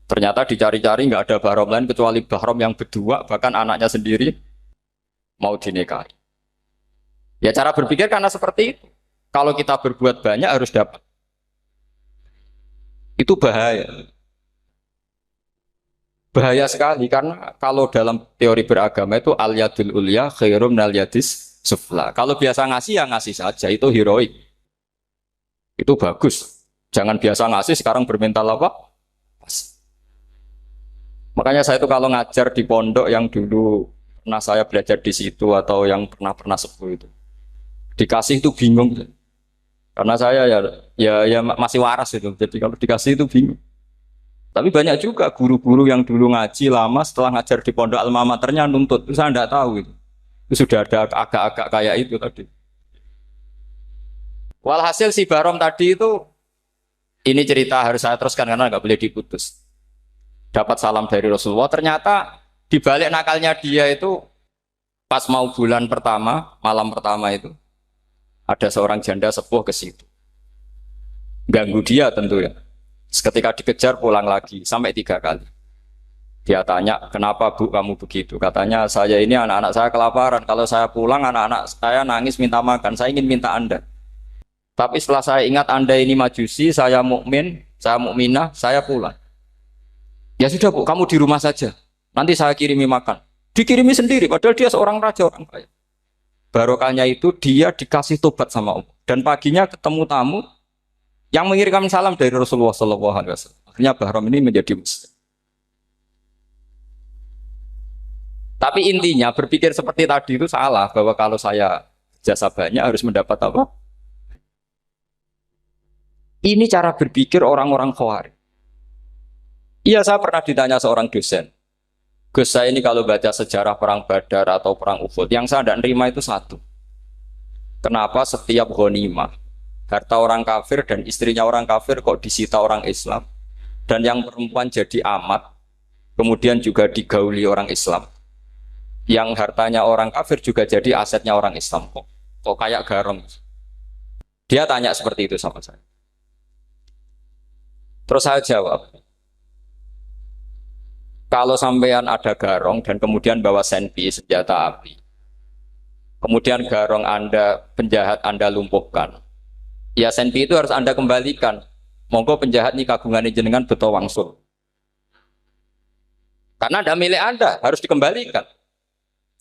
Ternyata dicari-cari nggak ada Bahram lain kecuali Bahram yang berdua, bahkan anaknya sendiri mau dinikahi. Ya cara berpikir karena seperti itu. Kalau kita berbuat banyak harus dapat. Itu bahaya. Bahaya sekali karena kalau dalam teori beragama itu al-yadul ulya khairum minal yadis sufla. Kalau biasa ngasih ya ngasih saja, itu heroik. Itu bagus. Jangan biasa ngasih sekarang bermental apa? Pas. Makanya saya itu kalau ngajar di pondok yang dulu pernah saya belajar di situ atau yang pernah sepuh itu, dikasih itu bingung. Karena saya ya masih waras itu. Jadi kalau dikasih itu bingung. Tapi banyak juga guru-guru yang dulu ngaji lama setelah ngajar di pondok alma maternya nuntut. Itu saya tidak tahu itu. Itu sudah ada agak-agak kayak itu tadi. Walhasil si Bahram tadi itu, ini cerita harus saya teruskan karena nggak boleh diputus. Dapat salam dari Rasulullah, ternyata di balik nakalnya dia itu pas mau bulan pertama, malam pertama itu ada seorang janda sepuh ke situ. Ganggu dia tentu ya. Ketika dikejar pulang lagi sampai 3 kali. Dia tanya, kenapa Bu kamu begitu? Katanya, saya ini anak-anak saya kelaparan. Kalau saya pulang anak-anak saya nangis minta makan. Saya ingin minta Anda. Tapi setelah saya ingat Anda ini majusi, saya mukmin, saya mukminah, saya pulang. Ya sudah Bu, kamu di rumah saja. Nanti saya kirimi makan. Dikirimi sendiri, padahal dia seorang raja, orang kaya. Barokahnya itu dia dikasih tobat sama Allah. Dan paginya ketemu tamu yang mengirimkan salam dari Rasulullah SAW. Akhirnya Bahram ini menjadi muslim. Tapi intinya berpikir seperti tadi itu salah, bahwa kalau saya jasa banyak harus mendapat apa? Ini cara berpikir orang-orang Khawarij. Iya, saya pernah ditanya seorang dosen. Gus, saya ini kalau baca sejarah perang Badar atau perang Uhud, yang saya tidak nerima itu satu. Kenapa setiap ghanimah, harta orang kafir dan istrinya orang kafir kok disita orang Islam, dan yang perempuan jadi amat, kemudian juga digauli orang Islam, yang hartanya orang kafir juga jadi asetnya orang Islam, kok kayak garong. Dia tanya seperti itu sama saya. Terus saya jawab, kalau sampean ada garong dan kemudian bawa senpi, senjata api, kemudian garong Anda, penjahat Anda lumpuhkan, ya senpi itu harus Anda kembalikan. Monggo penjahat ini kagungan jenengan beto wangsul. Karena ada milik Anda, harus dikembalikan.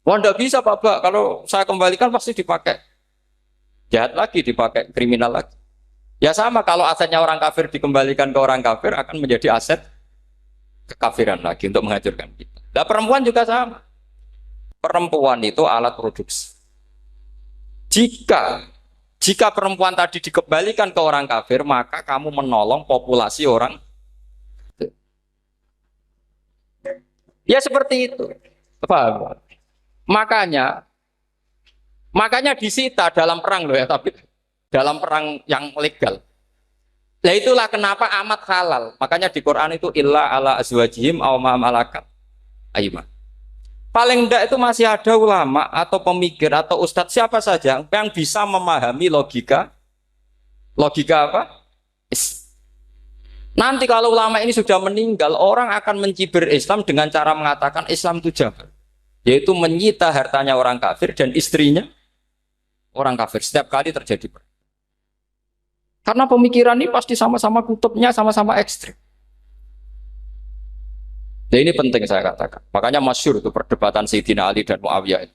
Wah, tidak bisa Pak, kalau saya kembalikan pasti dipakai jahat lagi, dipakai kriminal lagi. Ya sama, kalau asetnya orang kafir dikembalikan ke orang kafir akan menjadi aset kekafiran lagi untuk menghancurkan kita. Nah, perempuan juga sama. Perempuan itu alat produksi. Jika perempuan tadi dikembalikan ke orang kafir, maka kamu menolong populasi orang. Ya seperti itu. Paham? Makanya disita dalam perang loh ya, tapi dalam perang yang legal. Lah itulah kenapa amat halal. Makanya di Quran itu illa ala azwajihim aw ma malakat ayman. Paling enggak itu masih ada ulama atau pemikir atau ustadz siapa saja yang bisa memahami logika apa? Nanti kalau ulama ini sudah meninggal, orang akan mencibir Islam dengan cara mengatakan Islam itu jahat, yaitu menyita hartanya orang kafir dan istrinya orang kafir setiap kali terjadi perang. Karena pemikiran ini pasti sama-sama kutubnya sama-sama ekstrim. Nah ini penting saya katakan. Makanya masyhur itu perdebatan Sayyidina Ali dan Muawiyah.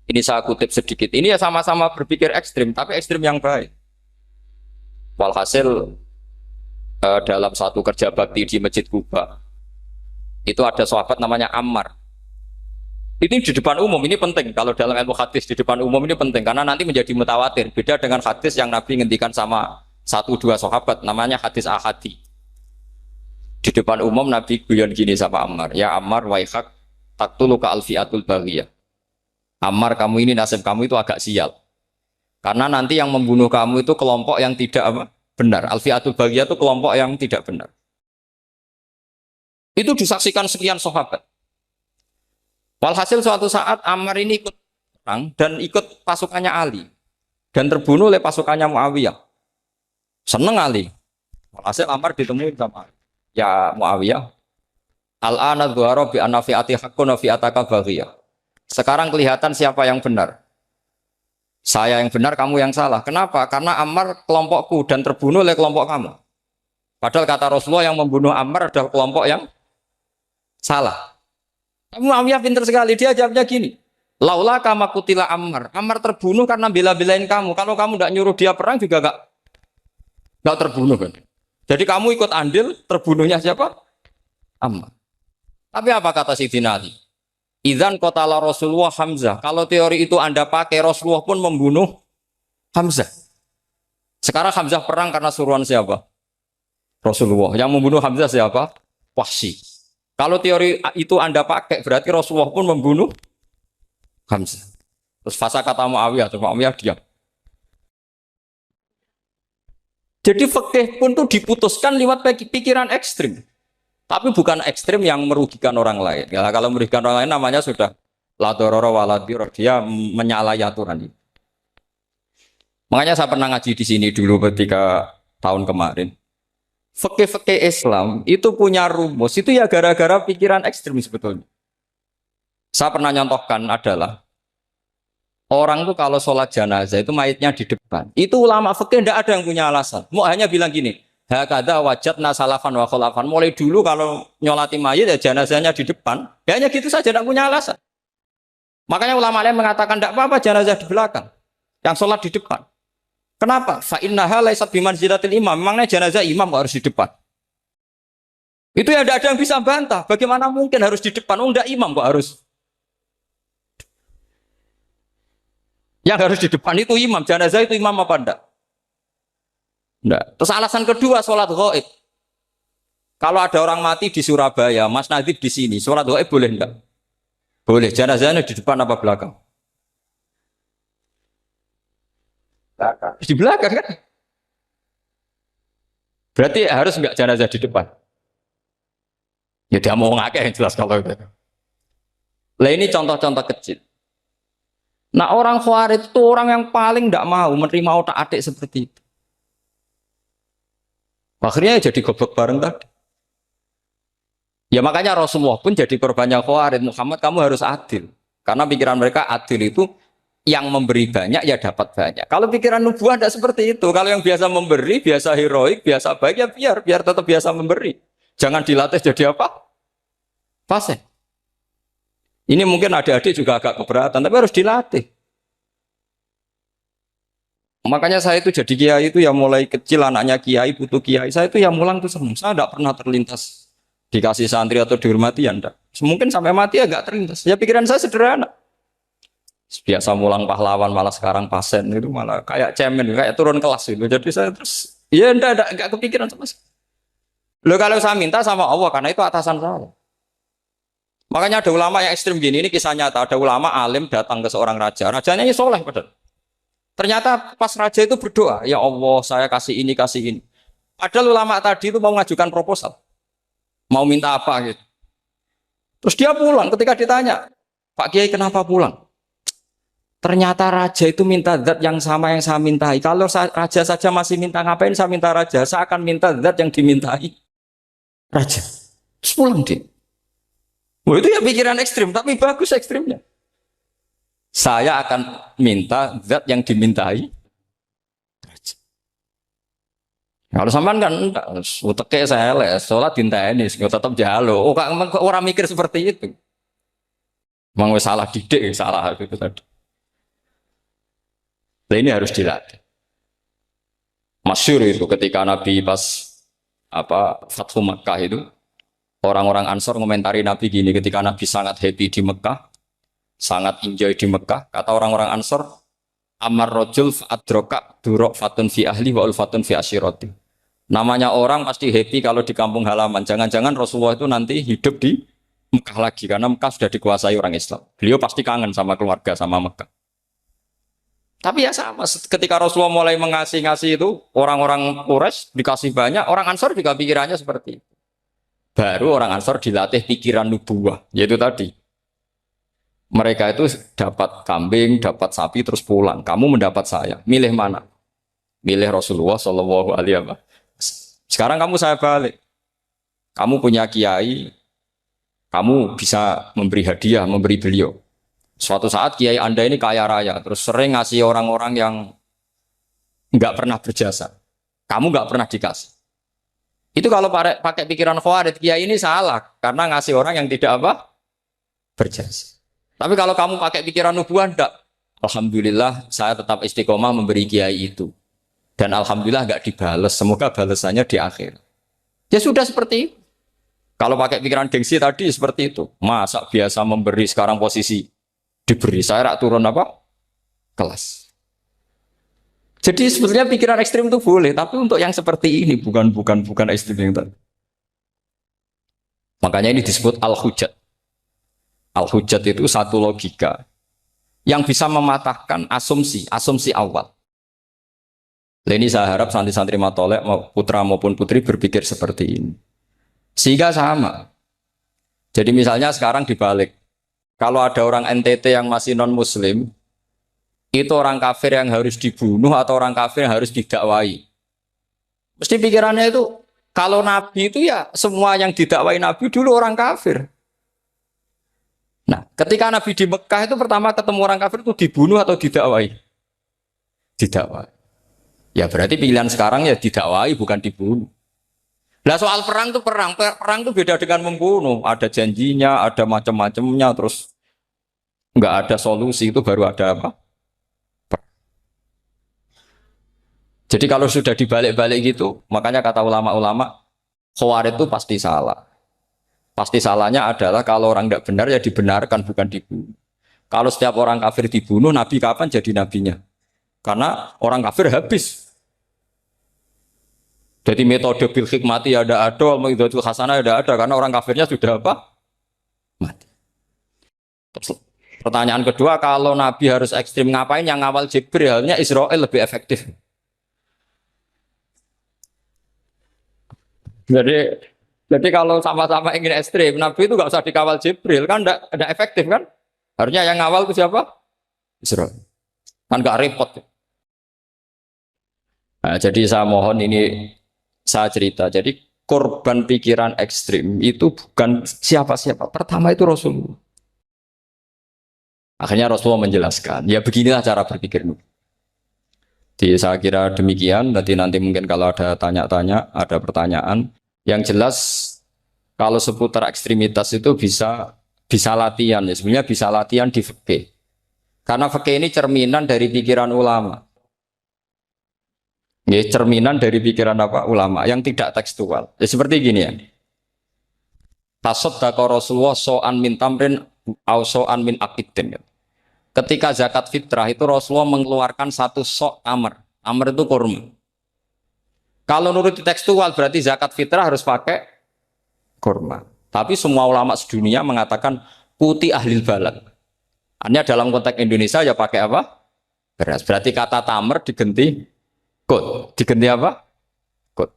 Ini saya kutip sedikit. Ini ya sama-sama berpikir ekstrim, tapi ekstrim yang baik. Walhasil dalam satu kerja bakti di Masjid Kuba, itu ada sahabat namanya Ammar. Ini di depan umum, ini penting. Kalau dalam ilmu hadis di depan umum ini penting, karena nanti menjadi mutawatir. Beda dengan hadis yang Nabi ngendikan sama 1-2 sahabat, namanya hadis ahadi. Di depan umum Nabi guyon gini sama Ammar, ya Ammar waihak taktuluka alfiatul baghiyah. Ammar, kamu ini nasib kamu itu agak sial. Karena nanti yang membunuh kamu itu kelompok yang tidak benar. Alfiatul baghiyah itu kelompok yang tidak benar. Itu disaksikan sekian sahabat. Walhasil suatu saat Ammar ini ikut perang dan ikut pasukannya Ali dan terbunuh oleh pasukannya Muawiyah. Seneng Ali. Walhasil Ammar ditemuin sama Ali. Ya Muawiyah, al-ana dhuhara bi anna fi'ati haqqun wa fi'ataka baghiyah. Sekarang kelihatan siapa yang benar. Saya yang benar, kamu yang salah. Kenapa? Karena Ammar kelompokku dan terbunuh oleh kelompok kamu. Padahal kata Rasulullah yang membunuh Ammar adalah kelompok yang salah. Muawiyah pintar sekali, dia jawabnya gini. Laula kama kutila Ammar. Ammar terbunuh karena bela-belain kamu. Kalau kamu tidak nyuruh dia perang juga enggak terbunuh kan. Jadi kamu ikut andil, terbunuhnya siapa? Ammar. Tapi apa kata Sayyidina Ali? Idzan qatala Rasulullah Hamzah. Kalau teori itu Anda pakai, Rasulullah pun membunuh Hamzah. Sekarang Hamzah perang karena suruhan siapa? Rasulullah. Yang membunuh Hamzah siapa? Wahsy. Kalau teori itu Anda pakai, berarti Rasulullah pun membunuh Hamzah. Terus fasa kata Muawiyah, terus Muawiyah diam. Jadi fikih pun tuh diputuskan lewat pikiran ekstrim. Tapi bukan ekstrim yang merugikan orang lain. Ya, kalau merugikan orang lain namanya sudah la dororo wa la diror. Dia menyalahi aturan itu. Makanya saya pernah ngaji di sini dulu ketika tahun kemarin. Fikih-fikih Islam itu punya rumus. Itu ya gara-gara pikiran ekstrim sebetulnya. Saya pernah nyontohkan adalah orang tuh kalau sholat jenazah itu mayitnya di depan. Itu ulama fikih tidak ada yang punya alasan. Mau hanya bilang gini, hakadha wajadna salafan wa khulafan. Mulai dulu kalau nyolati mayit ya jenazahnya di depan. Ya hanya gitu saja, tidak punya alasan. Makanya ulama lain mengatakan tidak apa-apa jenazah di belakang, yang sholat di depan. Kenapa? Fa innaha laysat bimanzilatil imam. Memangnya jenazah imam kok harus di depan? Itu ya tidak ada yang bisa bantah. Bagaimana mungkin harus di depan? Oh enggak, imam kok harus. Yang harus di depan itu imam, jenazah itu imam apa enggak? Enggak. Terus alasan kedua, sholat ghaib. Kalau ada orang mati di Surabaya, Mas Nadib di sini, sholat ghaib boleh enggak? Boleh. Jenazahnya di depan apa belakang? Belakang. Di belakang kan? Berarti harus enggak jenazah di depan? Ya dia mau ngakeh yang jelas kalau itu. Lah ini contoh-contoh kecil. Nah orang Khawarij itu orang yang paling tidak mau menerima otak-atik seperti itu. Akhirnya jadi goblok bareng tadi. Ya makanya Rasulullah pun jadi korbannya Khawarij. Muhammad, kamu harus adil. Karena pikiran mereka adil itu yang memberi banyak ya dapat banyak. Kalau pikiran nubuah tidak seperti itu. Kalau yang biasa memberi, biasa heroik, biasa baik ya biar tetap biasa memberi. Jangan dilatih jadi apa? Fasih. Ini mungkin adik-adik juga agak keberatan, tapi harus dilatih. Makanya saya itu jadi kiai itu ya mulai kecil anaknya kiai, putu kiai. Saya itu ya mulang tuh senang. Saya tidak pernah terlintas dikasih santri atau dihormati ya enggak. Mungkin sampai mati ya enggak terlintas. Ya pikiran saya sederhana. Biasa mulang pahlawan malah sekarang pasen itu malah kayak cemen, kayak turun kelas itu. Jadi saya terus ya enggak kepikiran sama sekali. Loh kalau saya minta sama Allah karena itu atasan saya. Makanya ada ulama yang ekstrim gini, ini kisah nyata. Ada ulama alim datang ke seorang raja. Rajanya ini soleh padahal. Ternyata pas raja itu berdoa, ya Allah saya kasih ini, kasih ini. Padahal ulama tadi itu mau mengajukan proposal. Mau minta apa gitu. Terus dia pulang ketika ditanya, Pak Kiai kenapa pulang? Ternyata raja itu minta zat yang sama yang saya mintai. Kalau raja saja masih minta, ngapain saya minta raja? Saya akan minta zat yang dimintai raja. Terus pulang dia. Wah, itu ya pikiran ekstrim, tapi bagus ekstrimnya. Saya akan minta zat yang dimintai raja. Kalau sampean kan uteke saya les, sholat dinteni, tetap jalo. Oh, kok orang mikir seperti itu? Memang salah didik, salah itu tadi. Nah, ini harus dilatih. Masyhur itu ketika Nabi pas Fathu Makkah itu, orang-orang Ansor ngomentari Nabi gini, ketika Nabi sangat happy di Mekah, sangat enjoy di Mekah, kata orang-orang Ansor, amar rojul adroka durok fatun fi ahli wa ulfatun fi asyiroti. Namanya orang pasti happy kalau di kampung halaman. Jangan-jangan Rasulullah itu nanti hidup di Mekah lagi, karena Mekah sudah dikuasai orang Islam. Beliau pasti kangen sama keluarga, sama Mekah. Tapi ya sama, ketika Rasulullah mulai ngasih itu, orang-orang Quraisy dikasih banyak, orang Ansor juga pikirannya seperti itu. Baru orang Ansor dilatih pikiran nubuwah, yaitu tadi. Mereka itu dapat kambing, dapat sapi, terus pulang. Kamu mendapat saya, milih mana? Milih Rasulullah Shallallahu Alaihi Wasallam. Sekarang kamu saya balik. Kamu punya kiai, kamu bisa memberi hadiah, memberi beliau. Suatu saat kiai Anda ini kaya raya, terus sering ngasih orang-orang yang nggak pernah berjasa. Kamu nggak pernah dikasih. Itu kalau pakai pikiran khawarij, kiai ini salah karena ngasih orang yang tidak berjasa. Tapi kalau kamu pakai pikiran nubuah, enggak. Alhamdulillah saya tetap istiqomah memberi kiai itu. Dan alhamdulillah nggak dibales. Semoga balasannya di akhir. Ya sudah seperti itu. Kalau pakai pikiran gengsi tadi seperti itu. Masa biasa memberi sekarang posisi diberi, saya rak turun kelas. Jadi sebetulnya pikiran ekstrim itu boleh, tapi untuk yang seperti ini bukan ekstrim yang tadi. Makanya ini disebut al-hujjat. Al-hujjat itu satu logika yang bisa mematahkan asumsi awal. Ini saya harap santri-santri matolek, putra maupun putri berpikir seperti ini. Sehingga sama. Jadi misalnya sekarang dibalik. Kalau ada orang NTT yang masih non-muslim, itu orang kafir yang harus dibunuh atau orang kafir yang harus didakwai. Mesti pikirannya itu, kalau Nabi itu ya semua yang didakwai Nabi dulu orang kafir. Nah, ketika Nabi di Mekah itu pertama ketemu orang kafir itu dibunuh atau didakwai? Didakwai. Ya berarti pilihan sekarang ya didakwai bukan dibunuh. Nah soal perang itu perang itu beda dengan membunuh. Ada janjinya, ada macam-macamnya, terus nggak ada solusi itu baru ada apa? Jadi kalau sudah dibalik-balik gitu, makanya kata ulama-ulama, khawarij itu pasti salah. Pasti salahnya adalah kalau orang tidak benar ya dibenarkan bukan dibunuh. Kalau setiap orang kafir dibunuh, Nabi kapan jadi nabinya? Karena orang kafir habis. Jadi metode bil hikmati ya ada, metode hasanah ya ada, karena orang kafirnya sudah mati. Terus, pertanyaan kedua, kalau Nabi harus ekstrim ngapain yang ngawal Jibril? Halnya Israel lebih efektif. Jadi kalau sama-sama ingin ekstrim, Nabi itu nggak usah dikawal Jibril, kan enggak efektif kan? Harusnya yang ngawal itu siapa? Israel. Kan nggak repot. Nah, jadi saya mohon ini saya cerita. Jadi korban pikiran ekstrim itu bukan siapa-siapa. Pertama itu Rasulullah. Akhirnya Rasulullah menjelaskan, ya beginilah cara berpikir. Jadi saya kira demikian. Nanti mungkin kalau ada tanya-tanya, ada pertanyaan. Yang jelas kalau seputar ekstremitas itu bisa latihan. Ya sebenarnya bisa latihan di fikih. Karena fikih ini cerminan dari pikiran ulama. Ya, cerminan dari pikiran ulama yang tidak tekstual. Ya, seperti gini ya. Tasaddaqa Rasulullah so'an min tamrin au so'an min aqidin. Ketika zakat fitrah itu Rasulullah mengeluarkan satu sok tamr. Tamr itu kurma. Kalau menurut tekstual berarti zakat fitrah harus pakai kurma. Tapi semua ulama sedunia mengatakan putih ahlil balad. Hanya dalam konteks Indonesia ya pakai apa? Beras. Berarti kata tamr diganti kut. Diganti apa? Kut.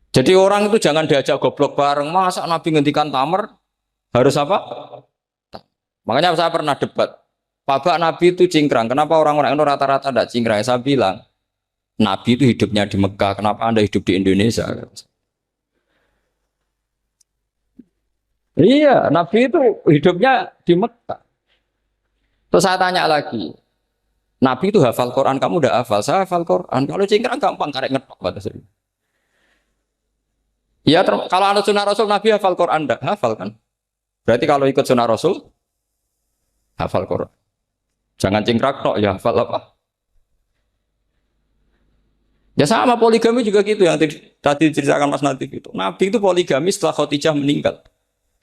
Jadi orang itu jangan diajak goblok bareng. Masa Nabi ngendikan tamar harus apa? Makanya saya pernah debat. Pak Nabi itu cingkrang. Kenapa orang-orang itu rata-rata tidak cingkrang? Saya bilang, Nabi itu hidupnya di Mekah. Kenapa Anda hidup di Indonesia? Iya, Nabi itu hidupnya di Mekah. Terus saya tanya lagi, Nabi itu hafal Quran, kamu udah hafal? Saya hafal Quran. Kalau cingkrang gampang, karek ngetok batas ini. Ya, kalau anut sunnah Rasul, Nabi hafal Quran, enggak? Hafal kan? Berarti kalau ikut sunnah Rasul, hafal Quran. Jangan cingkrang tok, ya hafal apa? Ya sama poligami juga gitu, yang tadi diceritakan Mas Natif itu. Nabi itu poligami setelah Khadijah meninggal.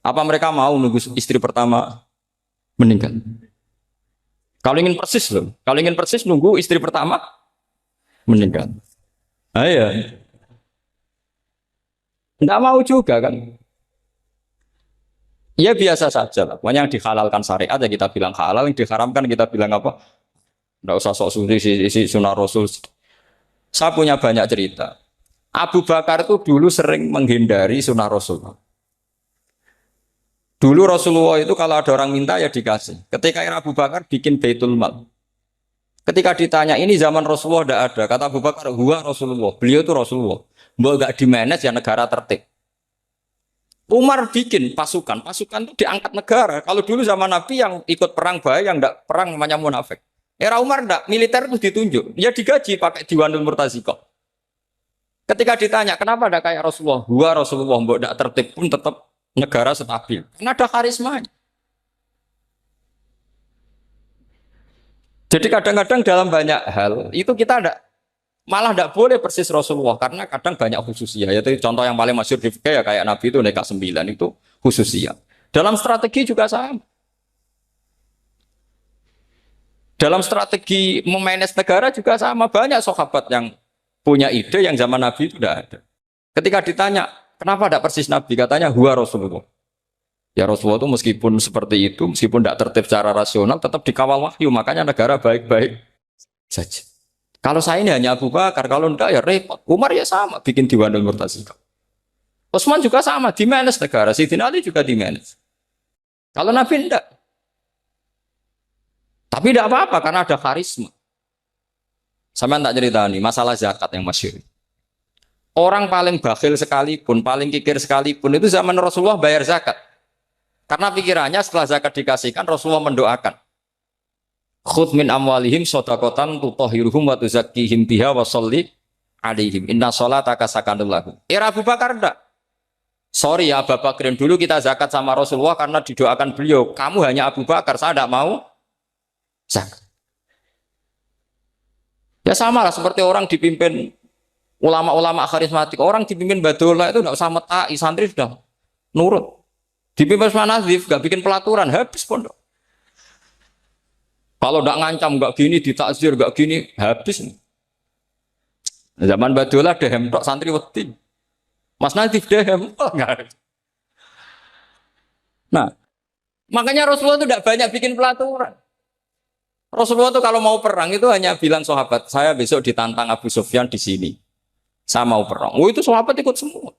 Apa mereka mau nunggu istri pertama meninggal? Kalau ingin persis loh, kalau ingin persis nunggu istri pertama meninggal. Ah, iya. Enggak mau juga kan? Ya biasa saja lah. Pokoknya yang dihalalkan syariat ya kita bilang halal, yang diharamkan kita bilang apa? Enggak usah sok suci isi sunnah Rasul. Saya punya banyak cerita. Abu Bakar itu dulu sering menghindari sunnah Rasul. Dulu Rasulullah itu kalau ada orang minta ya dikasih. Ketika era Abu Bakar bikin Baitul Mal. Ketika ditanya ini zaman Rasulullah tidak ada. Kata Abu Bakar, huwa Rasulullah. Beliau itu Rasulullah. Mau gak di-manage ya negara tertib. Umar bikin pasukan. Pasukan itu diangkat negara. Kalau dulu zaman Nabi yang ikut perang bahaya, yang tidak perang namanya munafik. Era Umar tidak, militer itu ditunjuk. Dia digaji pakai Diwanul Murtazikoh. Ketika ditanya, kenapa tidak kayak Rasulullah? Huwa Rasulullah, mau tidak tertib pun tetap negara stabil. Karena ada karismanya. Jadi kadang-kadang dalam banyak hal itu kita malah tidak boleh persis Rasulullah karena kadang banyak khususnya. Yaitu contoh yang paling masyhur di fikih ya kayak Nabi itu nikah 9 itu khususnya. Dalam strategi juga sama. Dalam strategi memanage negara juga sama. Banyak sahabat yang punya ide yang zaman Nabi itu tidak ada. Ketika ditanya kenapa tidak persis Nabi, katanya huwa Rasulullah. Ya Rasulullah itu meskipun seperti itu, meskipun tidak tertib secara rasional, tetap dikawal wahyu. Makanya negara baik-baik saja. Kalau saya ini hanya Abu Bakar, kalau enggak ya repot. Umar ya sama, bikin Diwanul Murtazikoh. Utsman juga sama, di-manage negara. Sayyidina Ali juga di-manage. Kalau Nabi enggak. Tapi enggak apa-apa, karena ada karisma. Sama tak cerita nih, masalah zakat yang masyhur. Orang paling bakhil sekalipun, paling kikir sekalipun, itu zaman Rasulullah bayar zakat. Karena pikirannya setelah zakat dikasihkan, Rasulullah mendoakan. Khudh min amwalihim shadaqatan tutahhiruhum wa tuzakkihim biha wa sholli alaihim. Inna sholataka sakanul lahum. Era Abu Bakar enggak. Sorry ya Abu Bakar, dulu kita zakat sama Rasulullah karena didoakan beliau. Kamu hanya Abu Bakar, saya enggak mau zakat. Ya sama lah seperti orang dipimpin ulama-ulama karismatik. Orang dipimpin Badola itu enggak usah metai, santri sudah nurut. Dipimpin Usman Nazif, gak bikin pelaturan, habis pondok. Kalau gak ngancam, gak gini, ditakzir, gak gini, habis. Zaman Badola dehem tok santri wedi. Mas Nazif dehem, enggak. Nah, makanya Rasulullah itu gak banyak bikin pelaturan. Rasulullah itu kalau mau perang itu hanya bilang sahabat, saya besok ditantang Abu Sufyan di sini. Saya mau perang. Oh itu sahabat ikut semua.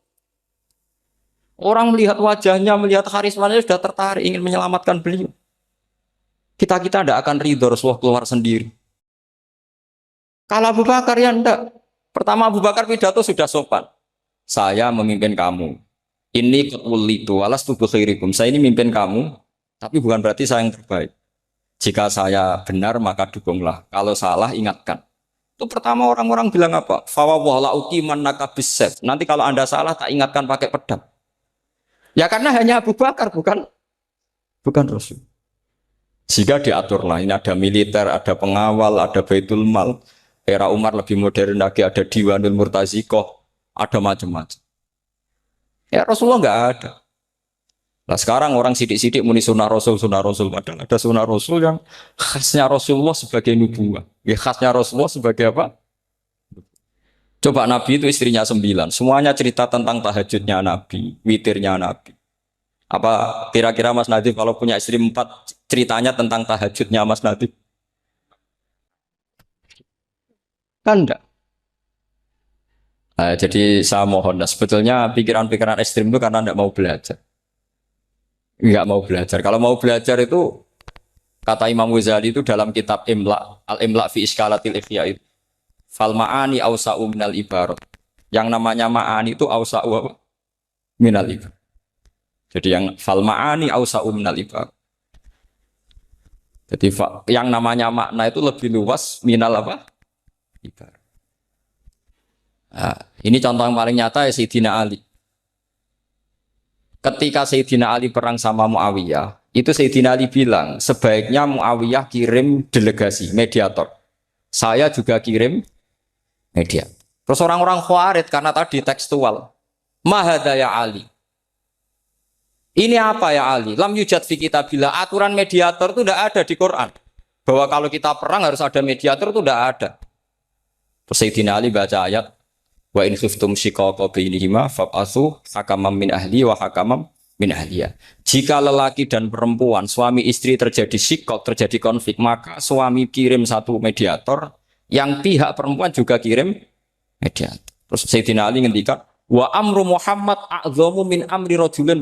Orang melihat wajahnya, melihat karismanya sudah tertarik ingin menyelamatkan beliau. Kita tidak akan ridho Rasulullah keluar sendiri. Kalau Abu Bakar ya enggak. Pertama Abu Bakar pidato sudah sopan. Saya memimpin kamu. Ini qulitu walastu bi khairikum. Saya ini memimpin kamu, tapi bukan berarti saya yang terbaik. Jika saya benar maka dukunglah. Kalau salah ingatkan. Itu pertama orang-orang bilang apa? Fawwah la uqiman nakabisef. Nanti kalau Anda salah tak ingatkan pakai pedang. Ya karena hanya Abu Bakar bukan Rasul. Jika diaturlah ini ada militer, ada pengawal, ada Baitul Mal. Era Umar lebih modern lagi ada Diwanul Murtazikoh, ada macam-macam. Ya Rasulullah nggak ada. Nah sekarang orang sidik-sidik muni sunnah Rasul. Padahal ada sunnah Rasul yang khasnya Rasulullah sebagai nubuwah. Ya khasnya Rasulullah sebagai apa? Coba Nabi itu istrinya 9. Semuanya cerita tentang tahajudnya Nabi, witirnya Nabi. Apa kira-kira Mas Nadif kalau punya istri 4 ceritanya tentang tahajudnya Mas Nadif? Kan enggak. Jadi saya mohon, sebetulnya pikiran-pikiran ekstrim itu karena tidak mau belajar. Nggak mau belajar. Kalau mau belajar itu, kata Imam Ghazali itu dalam kitab Imla, Al-Imla fi Iskalatil Ikhya itu, fal ma'ani awsa'u minal ibarat. Yang namanya ma'ani itu awsa'u minal ibarat. Jadi yang fal ma'ani awsa'u minal ibarat. Jadi yang namanya makna itu lebih luas minal apa? Ibarat. Nah, ini contoh yang paling nyata ya Sayyidina Ali. Ketika Sayyidina Ali perang sama Muawiyah, itu Sayyidina Ali bilang, sebaiknya Muawiyah kirim delegasi, mediator. Saya juga kirim mediator. Terus orang-orang Khawarij karena tadi tekstual. Mahada ya Ali. Ini apa ya Ali? Lam yujad fi kitabillah. Aturan mediator itu tidak ada di Quran. Bahwa kalau kita perang harus ada mediator itu tidak ada. Terus Sayyidina Ali baca ayat, wa in khiftum shiqaqa bainihima fab'atsu hakaman min ahli wa hakaman min ahliya. Jika lelaki dan perempuan, suami istri terjadi shiqaq, terjadi konflik, maka suami kirim satu mediator, yang pihak perempuan juga kirim mediator. Terus Sayyidina Ali ngendikan, wa amru Muhammad a'dhamu min amri rajulin